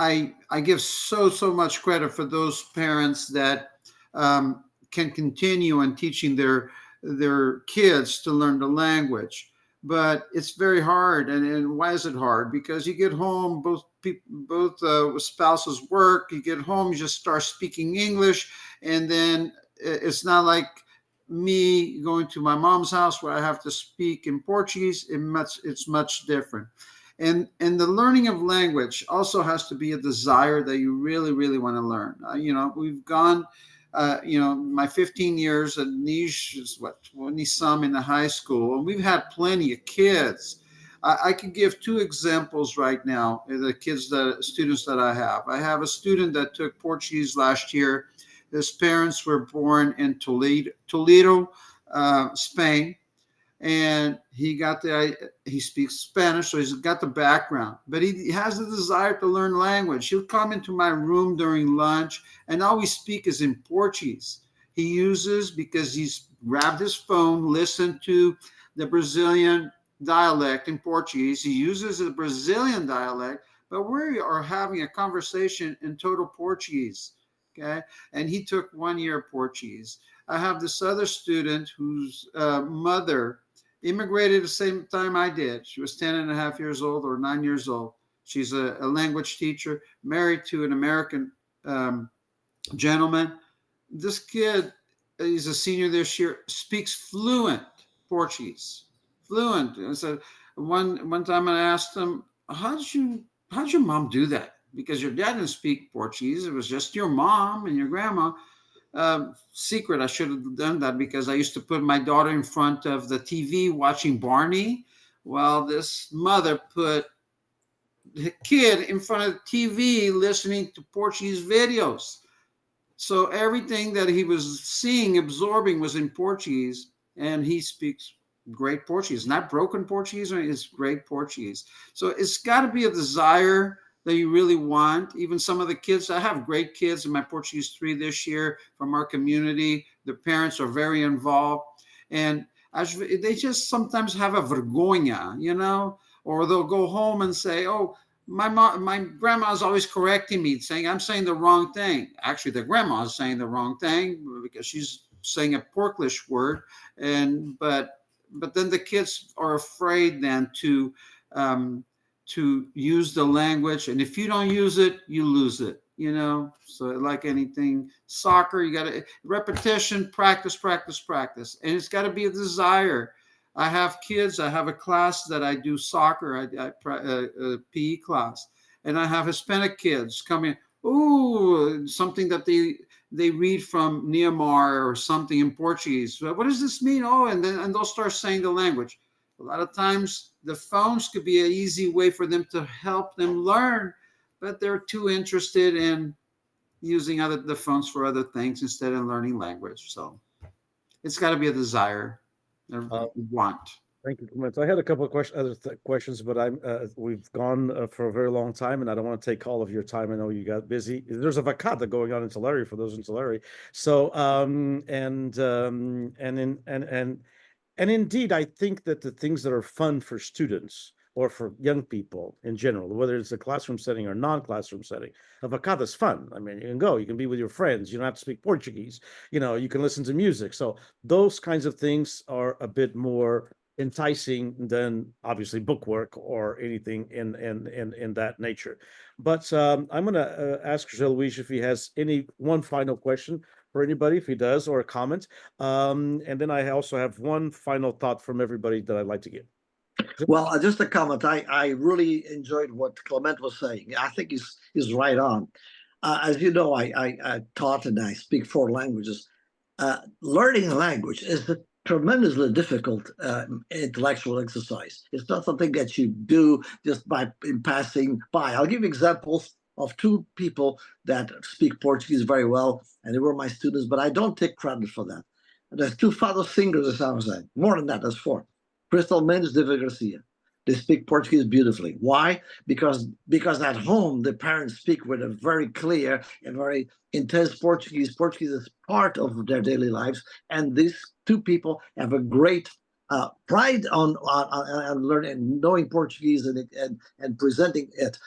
I give so much credit for those parents that can continue on teaching their kids to learn the language, but it's very hard. And why is it hard? Because you get home, both spouses work. You get home, you just start speaking English, and then it's not like me going to my mom's house where I have to speak in Portuguese. It's much different. And the learning of language also has to be a desire that you really, really want to learn. We've gone, my 15 years at Niche is 20-some in the high school, and we've had plenty of kids. I could give 2 examples right now. The students that I have. I have a student that took Portuguese last year. His parents were born in Toledo, Spain. And he speaks Spanish, so he's got the background, but he has the desire to learn language. He'll come into my room during lunch, and all we speak is in Portuguese. He uses, because he's grabbed his phone, listened to the Brazilian dialect in Portuguese. He uses the Brazilian dialect, but we are having a conversation in total Portuguese. Okay. And he took 1 year Portuguese. I have this other student whose mother immigrated the same time I did. She was 10 and a half years old or 9 years old. She's a language teacher, married to an American gentleman. This kid, he's a senior this year, speaks fluent Portuguese, fluent. And so one time I asked him, how'd your mom do that? Because your dad didn't speak Portuguese. It was just your mom and your grandma. Secret, I should have done that because I used to put my daughter in front of the TV watching Barney, while this mother put the kid in front of the TV listening to Portuguese videos. So everything that he was seeing, absorbing, was in Portuguese, and he speaks great Portuguese, not broken Portuguese, it's great Portuguese. So it's got to be a desire that you really want. Even some of the kids, I have great kids in my Portuguese 3 this year from our community. Their parents are very involved, and they just sometimes have a vergonha, or they'll go home and say, oh, my grandma's always correcting me, saying I'm saying the wrong thing. Actually, the grandma is saying the wrong thing because she's saying a Porklish word, but then the kids are afraid then to use the language, and if you don't use it, you lose it. you know. So like anything, soccer, you got to repetition, practice, practice, practice, and it's got to be a desire. I have kids. I have a class that I do soccer, PE class, and I have Hispanic kids coming. Ooh, something that they read from Nehemiah or something in Portuguese. What does this mean? Oh, and they'll start saying the language. A lot of times the phones could be an easy way for them to help them learn, but they're too interested in using the phones for other things instead of learning language. So it's got to be a desire, a want. Thank you, Clemente. I had a couple of questions, but we've gone for a very long time, and I don't want to take all of your time. I know you got busy. There's a vacata going on in Tulare for those in Tulare. So, and indeed, I think that the things that are fun for students or for young people in general, whether it's a classroom setting or non-classroom setting, a vacata is fun. I mean, you can go, you can be with your friends. You don't have to speak Portuguese. You know, you can listen to music. So those kinds of things are a bit more enticing than obviously bookwork or anything in that nature. But I'm going to ask José Luis if he has one final question for anybody, if he does, or a comment. And then I also have one final thought from everybody that I'd like to give. Well, just a comment. I really enjoyed what Clement was saying. I think he's right on. As you know, I taught and I speak 4 languages. Learning a language is a tremendously difficult intellectual exercise. It's not something that you do just in passing by. I'll give examples of 2 people that speak Portuguese very well, and they were my students, but I don't take credit for that. And there's 2 father singers, as I was saying. More than that, there's 4. Crystal Mendes de Garcia. They speak Portuguese beautifully. Why? Because at home, the parents speak with a very clear and very intense Portuguese. Portuguese is part of their daily lives. And these 2 people have a great pride on learning, knowing Portuguese and presenting it.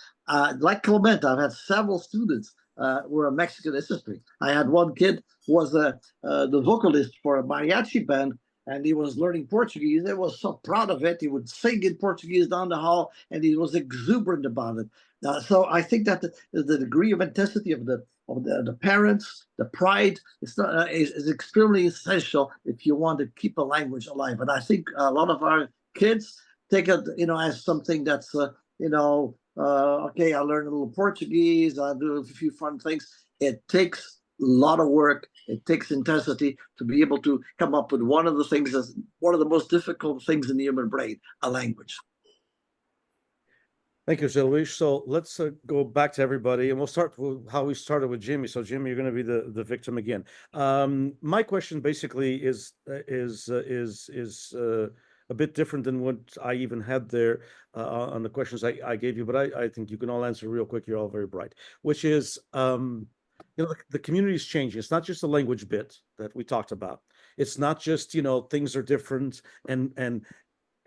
Like Clemente, I've had several students who are Mexican history. I had one kid who was the vocalist for a mariachi band, and he was learning Portuguese. He was so proud of it. He would sing in Portuguese down the hall, and he was exuberant about it. So I think that the degree of intensity of the parents, the pride, is extremely essential if you want to keep a language alive. And I think a lot of our kids take it, as something that's, okay, I learn a little Portuguese, I do a few fun things. It takes a lot of work. It takes intensity to be able to come up with one of the most difficult things in the human brain, a language. Thank you, José Luis. So let's go back to everybody, and we'll start with how we started with Jimmy. So Jimmy, you're going to be the victim again. My question basically is a bit different than what I even had there on the questions I gave you, but I think you can all answer real quick. You're all very bright, which is, the community is changing. It's not just the language bit that we talked about. It's not just, things are different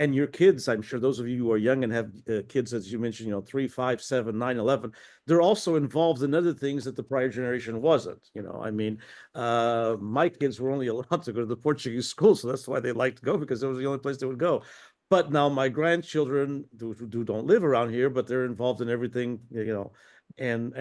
and your kids, I'm sure those of you who are young and have kids, as you mentioned, 3, 5, 7, 9, 11, they're also involved in other things that the prior generation wasn't. My kids were only allowed to go to the Portuguese school, so that's why they liked to go, because it was the only place they would go. But now my grandchildren who don't live around here, but they're involved in everything, and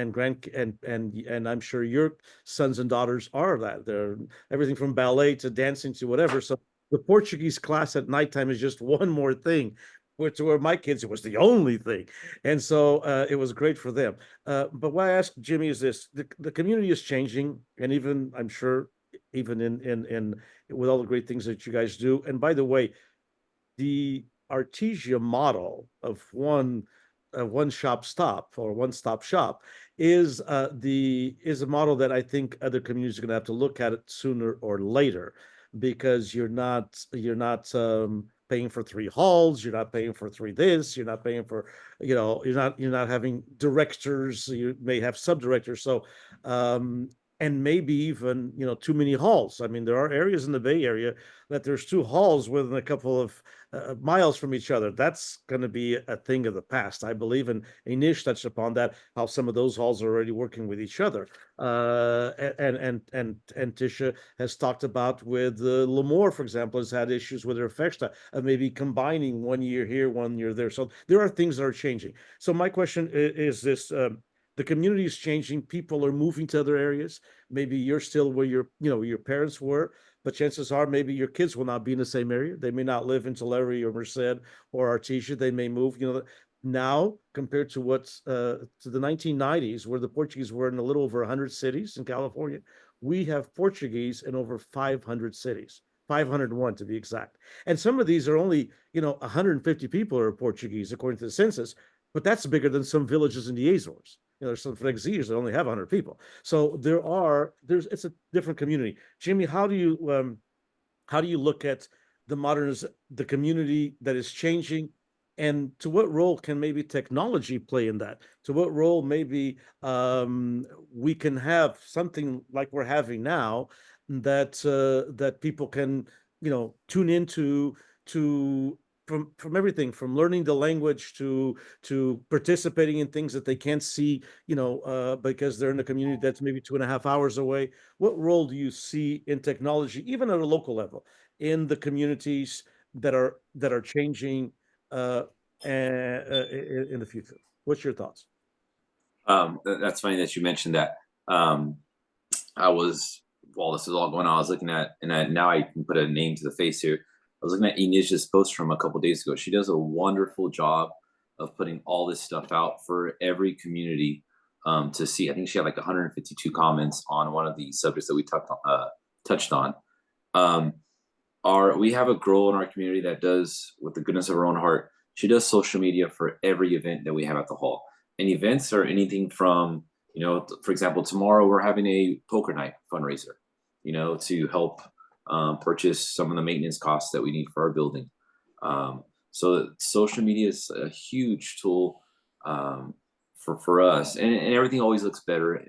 I'm sure your sons and daughters are that. They're everything from ballet to dancing to whatever. So the Portuguese class at nighttime is just one more thing, which where my kids, it was the only thing. And so it was great for them. But what I asked Jimmy is this: the community is changing, and even I'm sure even in with all the great things that you guys do. And by the way, the Artesia model of one-stop shop is a model that I think other communities are going to have to look at it sooner or later, because you're not paying for 3 halls, you're not paying for 3 this, you're not paying for, you're not having directors, you may have sub-directors. So and maybe even too many halls. I mean, there are areas in the Bay Area that there's 2 halls within a couple of miles from each other. That's going to be a thing of the past, I believe. And Inês touched upon that, how some of those halls are already working with each other. And Tisha has talked about with Lemoore, for example, has had issues with their festa of maybe combining 1 year here, 1 year there. So there are things that are changing. So my question is this. the community is changing. People are moving to other areas. Maybe you're still where your parents were, but chances are maybe your kids will not be in the same area. They may not live in Tulare or Merced or Artesia. They may move, now compared to what's to the 1990s, where the Portuguese were in a little over 100 cities in California. We have Portuguese in over 500 cities, 501 to be exact. And some of these are only, 150 people are Portuguese according to the census, but that's bigger than some villages in the Azores. There's some freguesias that only have 100 people. So it's a different community. Jimmy, how do you look at the community that is changing, and to what role can maybe technology play in that? To what role maybe we can have something like we're having now that people can tune into, from everything from learning the language to participating in things that they can't see, because they're in a community that's maybe 2.5 hours away. What role do you see in technology, even at a local level, in the communities that are changing in the future? What's your thoughts? That's funny that you mentioned that. While this is all going on, I was looking at, and now I can put a name to the face here. I was looking at Inês' post from a couple of days ago. She does a wonderful job of putting all this stuff out for every community to see. I think she had like 152 comments on one of the subjects that we touched on. We have a girl in our community that does, with the goodness of her own heart, she does social media for every event that we have at the hall. And events are anything from, for example, tomorrow we're having a poker night fundraiser, to help purchase some of the maintenance costs that we need for our building. So social media is a huge tool for us, and everything always looks better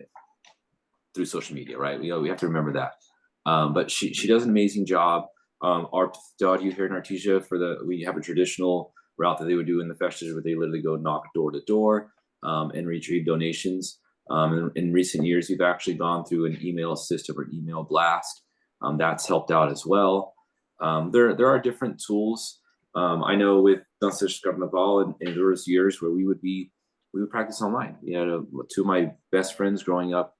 through social media, right? We have to remember that. But she does an amazing job. Our daughter here in Artesia, we have a traditional route that they would do in the festivals, where they literally go knock door to door and retrieve donations. In recent years, we've actually gone through an email system or email blast. That's helped out as well. There are different tools. I know with Danças Carnaval, and there was years where we would practice online. Two of my best friends growing up,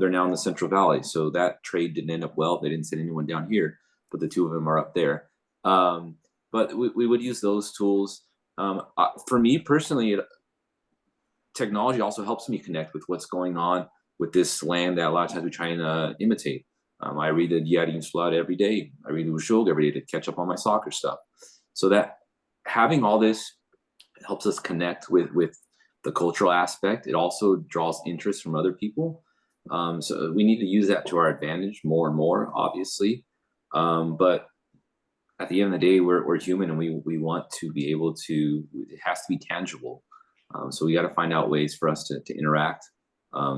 they're now in the Central Valley. So that trade didn't end up well. They didn't send anyone down here, but the two of them are up there. But we would use those tools. For me personally, technology also helps me connect with what's going on with this land that a lot of times we try and imitate. I read the Diário Insular every day. I read the Jogo every day to catch up on my soccer stuff. So that having all this helps us connect with the cultural aspect. It also draws interest from other people. So we need to use that to our advantage more and more, obviously. But at the end of the day, we're human, and we want to be able to, it has to be tangible. So we got to find out ways for us to interact.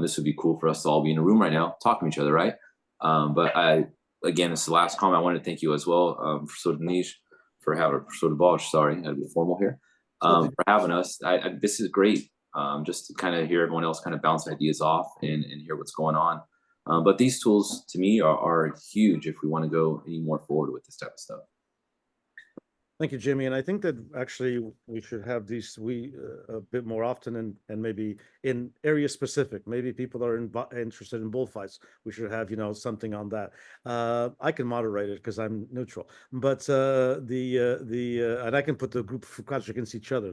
This would be cool for us to all be in a room right now, talking to each other, right? But again, this is the last comment. I want to thank you as well, Professor Enes, for having, Professor Bosch, sorry, I had to be formal here, for having us. This is great, just to kind of hear everyone else kind of bounce ideas off and hear what's going on. But these tools, to me, are huge if we want to go any more forward with this type of stuff. Thank you, Jimmy. And I think that actually we should have these a bit more often, and maybe in area specific. Maybe people are interested in bullfights. We should have something on that. I can moderate it because I'm neutral, but and I can put the group of Fukash against each other.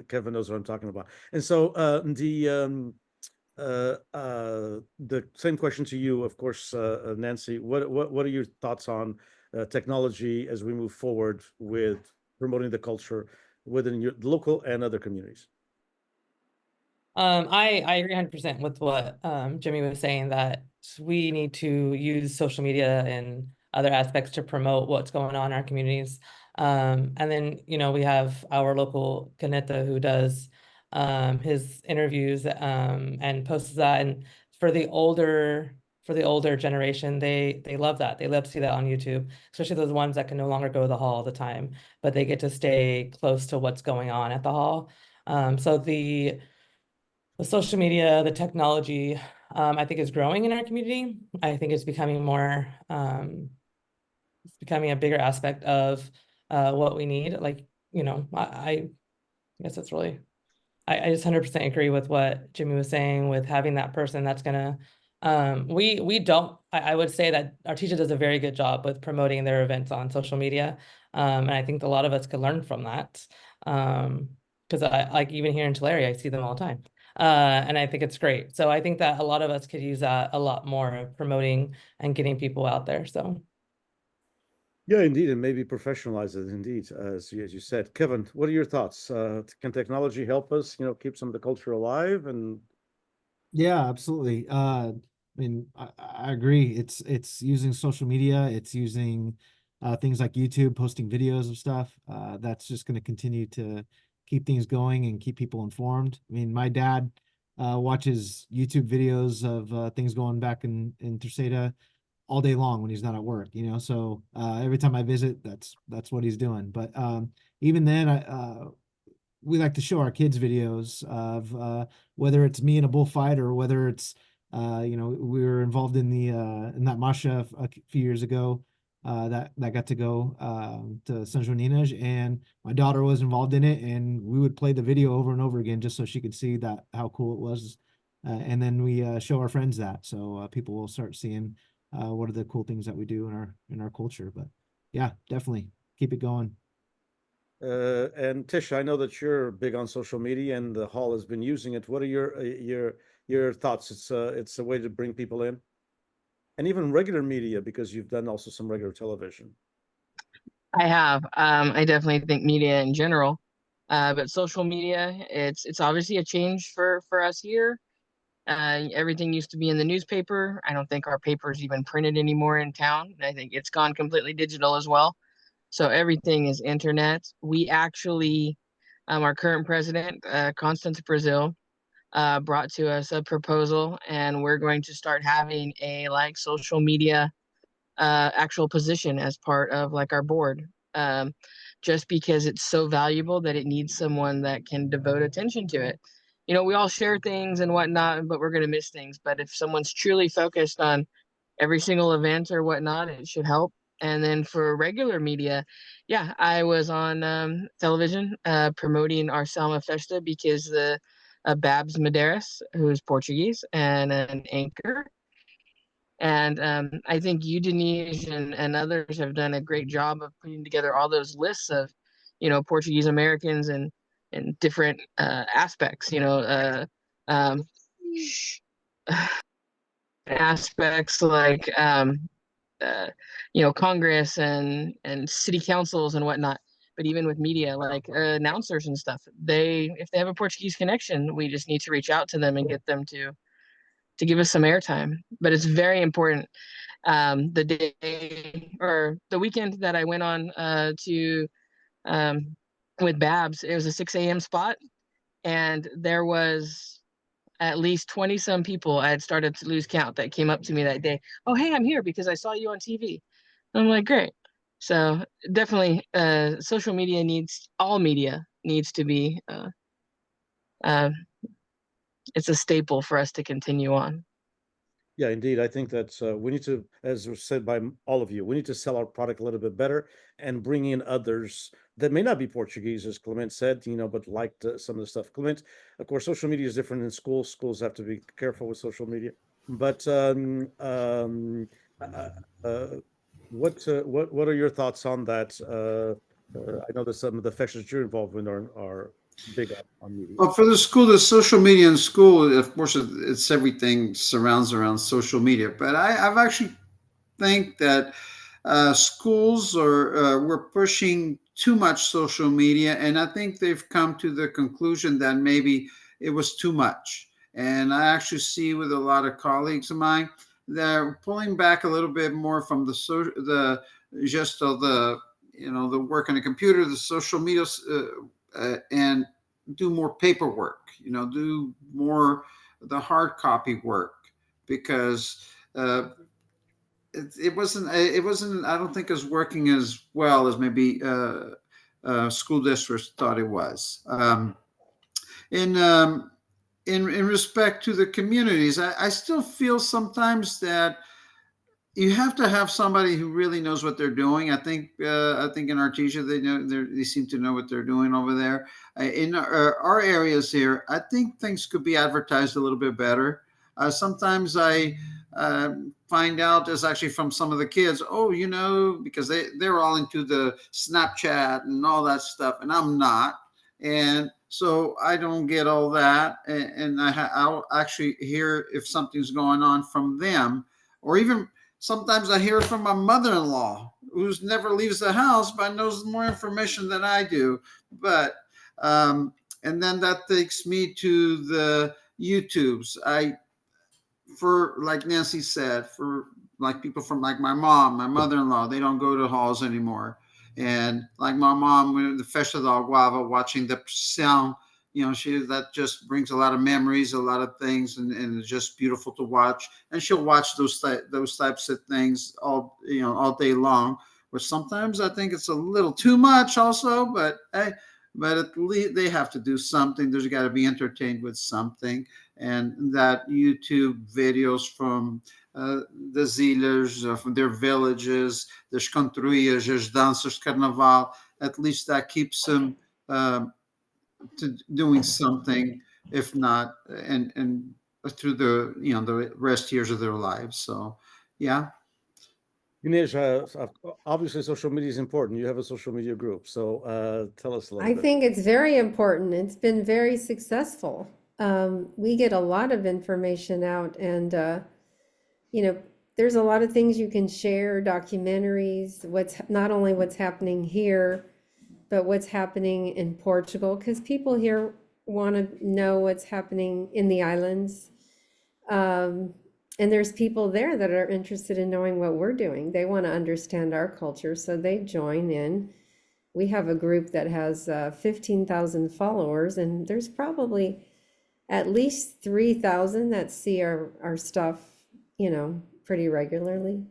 Kevin knows what I'm talking about. And so the same question to you, of course, Nancy. What are your thoughts on technology as we move forward with promoting the culture within your local and other communities? I agree 100% with what Jimmy was saying, that we need to use social media and other aspects to promote what's going on in our communities. And then, we have our local Clemente who does his interviews and posts that. And for the older generation, they love that. They love to see that on YouTube, especially those ones that can no longer go to the hall all the time, but they get to stay close to what's going on at the hall. So the social media, the technology, I think is growing in our community. I think it's becoming more, it's becoming a bigger aspect of what we need. Like, I guess that's really. I just 100% agree with what Jimmy was saying with having that person that's gonna, we don't, I would say that Artesia does a very good job with promoting their events on social media. And I think a lot of us could learn from that. Because I like even here in Tulare, I see them all the time. And I think it's great. So I think that a lot of us could use that a lot more, promoting and getting people out there. So Yeah, indeed, and maybe professionalize it. Indeed, as you said, Kevin, what are your thoughts? Can technology help us, keep some of the culture alive? And Yeah, absolutely. I mean, I agree. It's using social media. It's using things like YouTube, posting videos of stuff. That's just going to continue to keep things going and keep people informed. I mean, my dad watches YouTube videos of things going back in Terceta all day long when he's not at work, so every time I visit, that's what he's doing. But even then, we like to show our kids videos of whether it's me in a bullfight or whether it's we were involved in the in that masha a few years ago, that got to go to San Joaninhas, and my daughter was involved in it, and we would play the video over and over again just so she could see that how cool it was, and then we show our friends that, so people will start seeing what are the cool things that we do in our culture. But yeah, definitely keep it going. and Tisha, I know that you're big on social media, and the hall has been using it. What are your thoughts? It's a way to bring people in, and even regular media, because you've done also some regular television. I have. I definitely think media in general, but social media, it's obviously a change for us here. Everything used to be in the newspaper. I don't think our paper is even printed anymore in town. I think it's gone completely digital as well. So everything is internet. We actually, our current president, Constance Brazil, brought to us a proposal, and we're going to start having a social media actual position as part of our board. Just because it's so valuable that it needs someone that can devote attention to it. We all share things and whatnot, but we're going to miss things. But if someone's truly focused on every single event or whatnot, it should help. And then for regular media, yeah, I was on television promoting our Selma Festa because the Babs Medeiros, who's Portuguese and an anchor. And I think you, Denise, and others have done a great job of putting together all those lists of, Portuguese-Americans and different aspects, aspects like, Congress and city councils and whatnot. But even with media, announcers and stuff, if they have a Portuguese connection, we just need to reach out to them and get them to give us some airtime. But it's very important. The day or the weekend that I went on to with Babs, it was a 6 a.m. spot, and there was at least 20 some people. I had started to lose count that came up to me that day. Oh, hey, I'm here because I saw you on TV. I'm like, great. So definitely social media all media needs to be, it's a staple for us to continue on. Yeah, indeed. I think that we need to, as was said by all of you, we need to sell our product a little bit better and bring in others that may not be Portuguese, as Clement said, but liked some of the stuff. Clement, of course, social media is different in schools. Schools have to be careful with social media. But what are your thoughts on that? I know that some of the factions you're involved in are big on media. Well, for the school, the social media in school, of course, it's everything surrounds around social media. But I've actually think that schools we're pushing too much social media, and I think they've come to the conclusion that maybe it was too much. And I actually see with a lot of colleagues of mine, they're pulling back a little bit more from the work on the computer, the social media, and do more paperwork. Do more the hard copy work, because it wasn't I don't think it was working as well as maybe school districts thought it was. In respect to the communities, I still feel sometimes that you have to have somebody who really knows what they're doing. I think in Artesia they seem to know what they're doing over there. In our areas here, I think things could be advertised a little bit better. Sometimes I find out is actually from some of the kids. Oh, because they're all into the Snapchat and all that stuff, and I'm not, and so I don't get all that. And I'll actually hear if something's going on from them, or even. Sometimes I hear from my mother-in-law, who's never leaves the house, but knows more information than I do. But and then that takes me to the YouTubes. For like Nancy said, for like people from like my mom, my mother-in-law, they don't go to halls anymore. And like my mom, when the Festa da Guava, watching the sound, that just brings a lot of memories, a lot of things, and it's just beautiful to watch. And she'll watch those types of things all day long. Which sometimes I think it's a little too much, also. But at least they have to do something. There's got to be entertained with something, and that YouTube videos from the Zilhas, from their villages, das cantorias, as danças de carnaval. At least that keeps them to doing something, if not, and through the rest years of their lives. So, yeah. Inês, obviously social media is important. You have a social media group, so tell us a little I bit. think it's very important. It's been very successful. We get a lot of information out, and there's a lot of things you can share, documentaries, not only what's happening here, but what's happening in Portugal, because people here want to know what's happening in the islands. And there's people there that are interested in knowing what we're doing. They want to understand our culture, so they join in. We have a group that has 15,000 followers, and there's probably at least 3,000 that see our stuff, pretty regularly.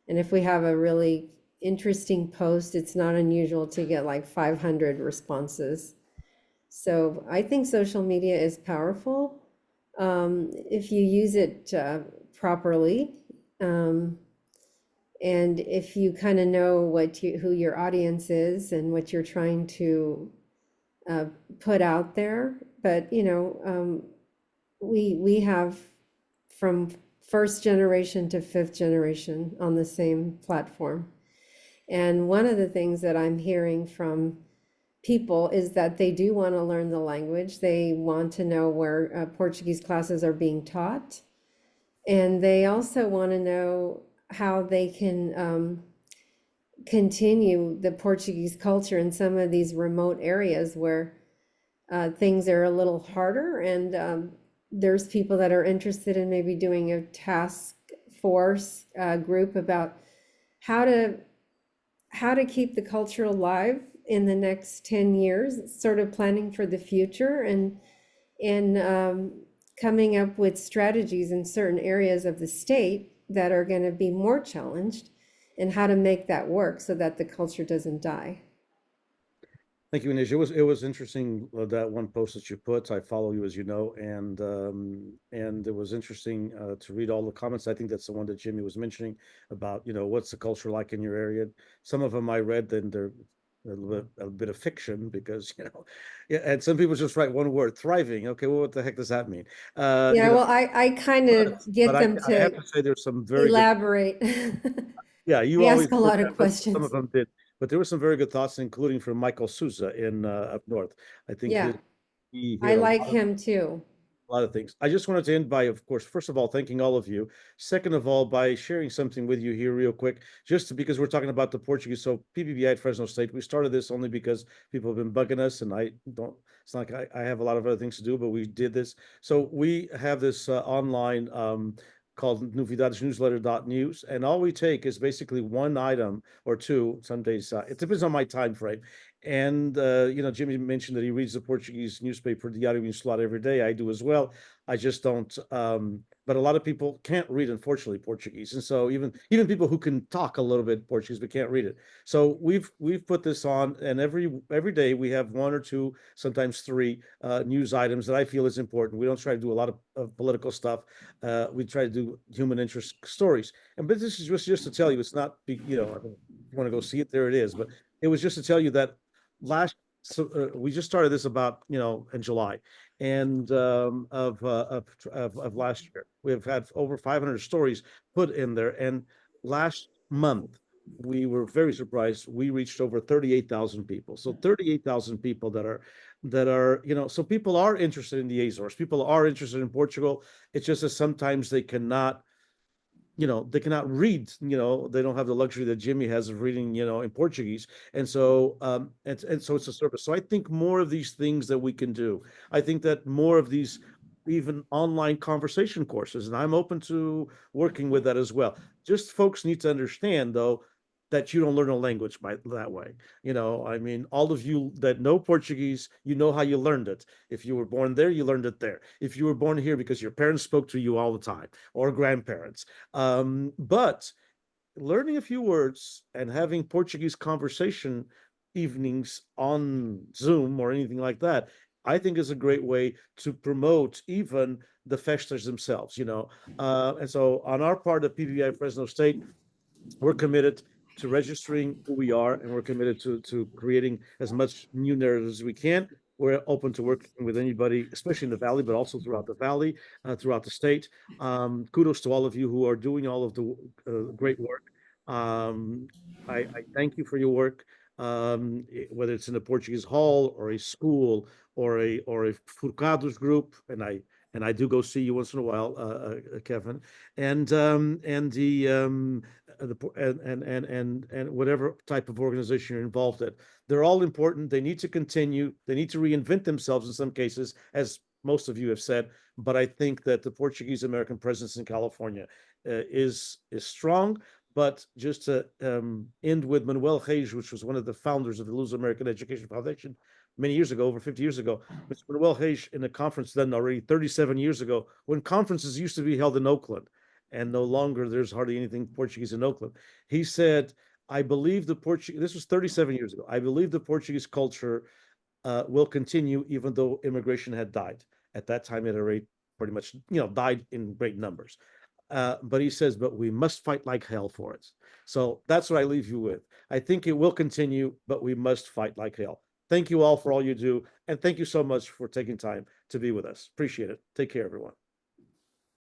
And if we have a really interesting post, it's not unusual to get like 500 responses. So I think social media is powerful if you use it properly, and if you kind of know who your audience is and what you're trying to put out there. But we have from first generation to fifth generation on the same platform. And one of the things that I'm hearing from people is that they do want to learn the language. They want to know where Portuguese classes are being taught. And they also want to know how they can continue the Portuguese culture in some of these remote areas where things are a little harder. And there's people that are interested in maybe doing a task force group about how to keep the culture alive in the next 10 years, sort of planning for the future and coming up with strategies in certain areas of the state that are going to be more challenged, and how to make that work so that the culture doesn't die. Thank you, Inês. It was interesting, that one post that you put. I follow you, as you know, and it was interesting to read all the comments. I think that's the one that Jimmy was mentioning about, what's the culture like in your area. Some of them I read, then they're a bit of fiction because, yeah, and some people just write one word, thriving. Okay, well, what the heck does that mean? Yeah, well, I kind of get them I have to say there's some very elaborate. Yeah, you We always ask a lot of some questions. of them did, but there were some very good thoughts, including from Michael Souza in up north. I think Yeah, he I hit like him too. a lot of things. I just wanted to end by, of course, first of all, thanking all of you. Second of all, by sharing something with you here real quick, because we're talking about the Portuguese. So PBBI-Fresno State, we started this only because people have been bugging us, and it's not like I have a lot of other things to do, but we did this. So we have this online called novidadesnewsletter.news, and all we take is basically one item or two. Some days it depends on my time frame, And Jimmy mentioned that he reads the Portuguese newspaper Diário Insular every day. I do as well. I just don't. But a lot of people can't read, unfortunately, Portuguese, and so even people who can talk a little bit Portuguese but can't read it. So we've put this on, and every day we have one or two, sometimes three news items that I feel is important. We don't try to do a lot of political stuff. We try to do human interest stories. But this is just to tell you, it's not I don't want to go see it. There it is. But it was just to tell you that we just started this about in July and of last year. We've had over 500 stories put in there, and last month we were very surprised. We reached over 38,000 people. So 38,000 people that are so people are interested in the Azores. People are interested in Portugal. It's just that sometimes they cannot read, they don't have the luxury that Jimmy has of reading, in Portuguese. And so, and so it's a service. So I think more of these things that we can do. I think that more of these even online conversation courses, and I'm open to working with that as well. Just folks need to understand, though, that you don't learn a language by that way. I mean, all of you that know Portuguese, you know how you learned it. If you were born there, you learned it there. If you were born here because your parents spoke to you all the time, or grandparents. But learning a few words and having Portuguese conversation evenings on Zoom or anything like that, I think is a great way to promote even the festas themselves, and so on our part of PBBI-Fresno State, we're committed to registering who we are, and we're committed to creating as much new narratives as we can. We're open to working with anybody, especially in the Valley, but also throughout the Valley, throughout the state. Kudos to all of you who are doing all of the great work. I thank you for your work, whether it's in a Portuguese hall or a school or a Furcados group, and I do go see you once in a while, Kevin, and whatever type of organization you're involved in. They're all important. They need to continue. They need to reinvent themselves in some cases, as most of you have said. But I think that the Portuguese-American presence in California is strong. But just to end with Manuel Reis, which was one of the founders of the Luso-American Education Foundation many years ago, over 50 years ago, Mr. Manuel Reis, in a conference done already 37 years ago, when conferences used to be held in Oakland, and no longer there's hardly anything Portuguese in Oakland. He said, I believe this was 37 years ago, I believe the Portuguese culture will continue even though immigration had died. At that time, it had already pretty much, died in great numbers. But he says, but we must fight like hell for it. So that's what I leave you with. I think it will continue, but we must fight like hell. Thank you all for all you do. And thank you so much for taking time to be with us. Appreciate it. Take care, everyone.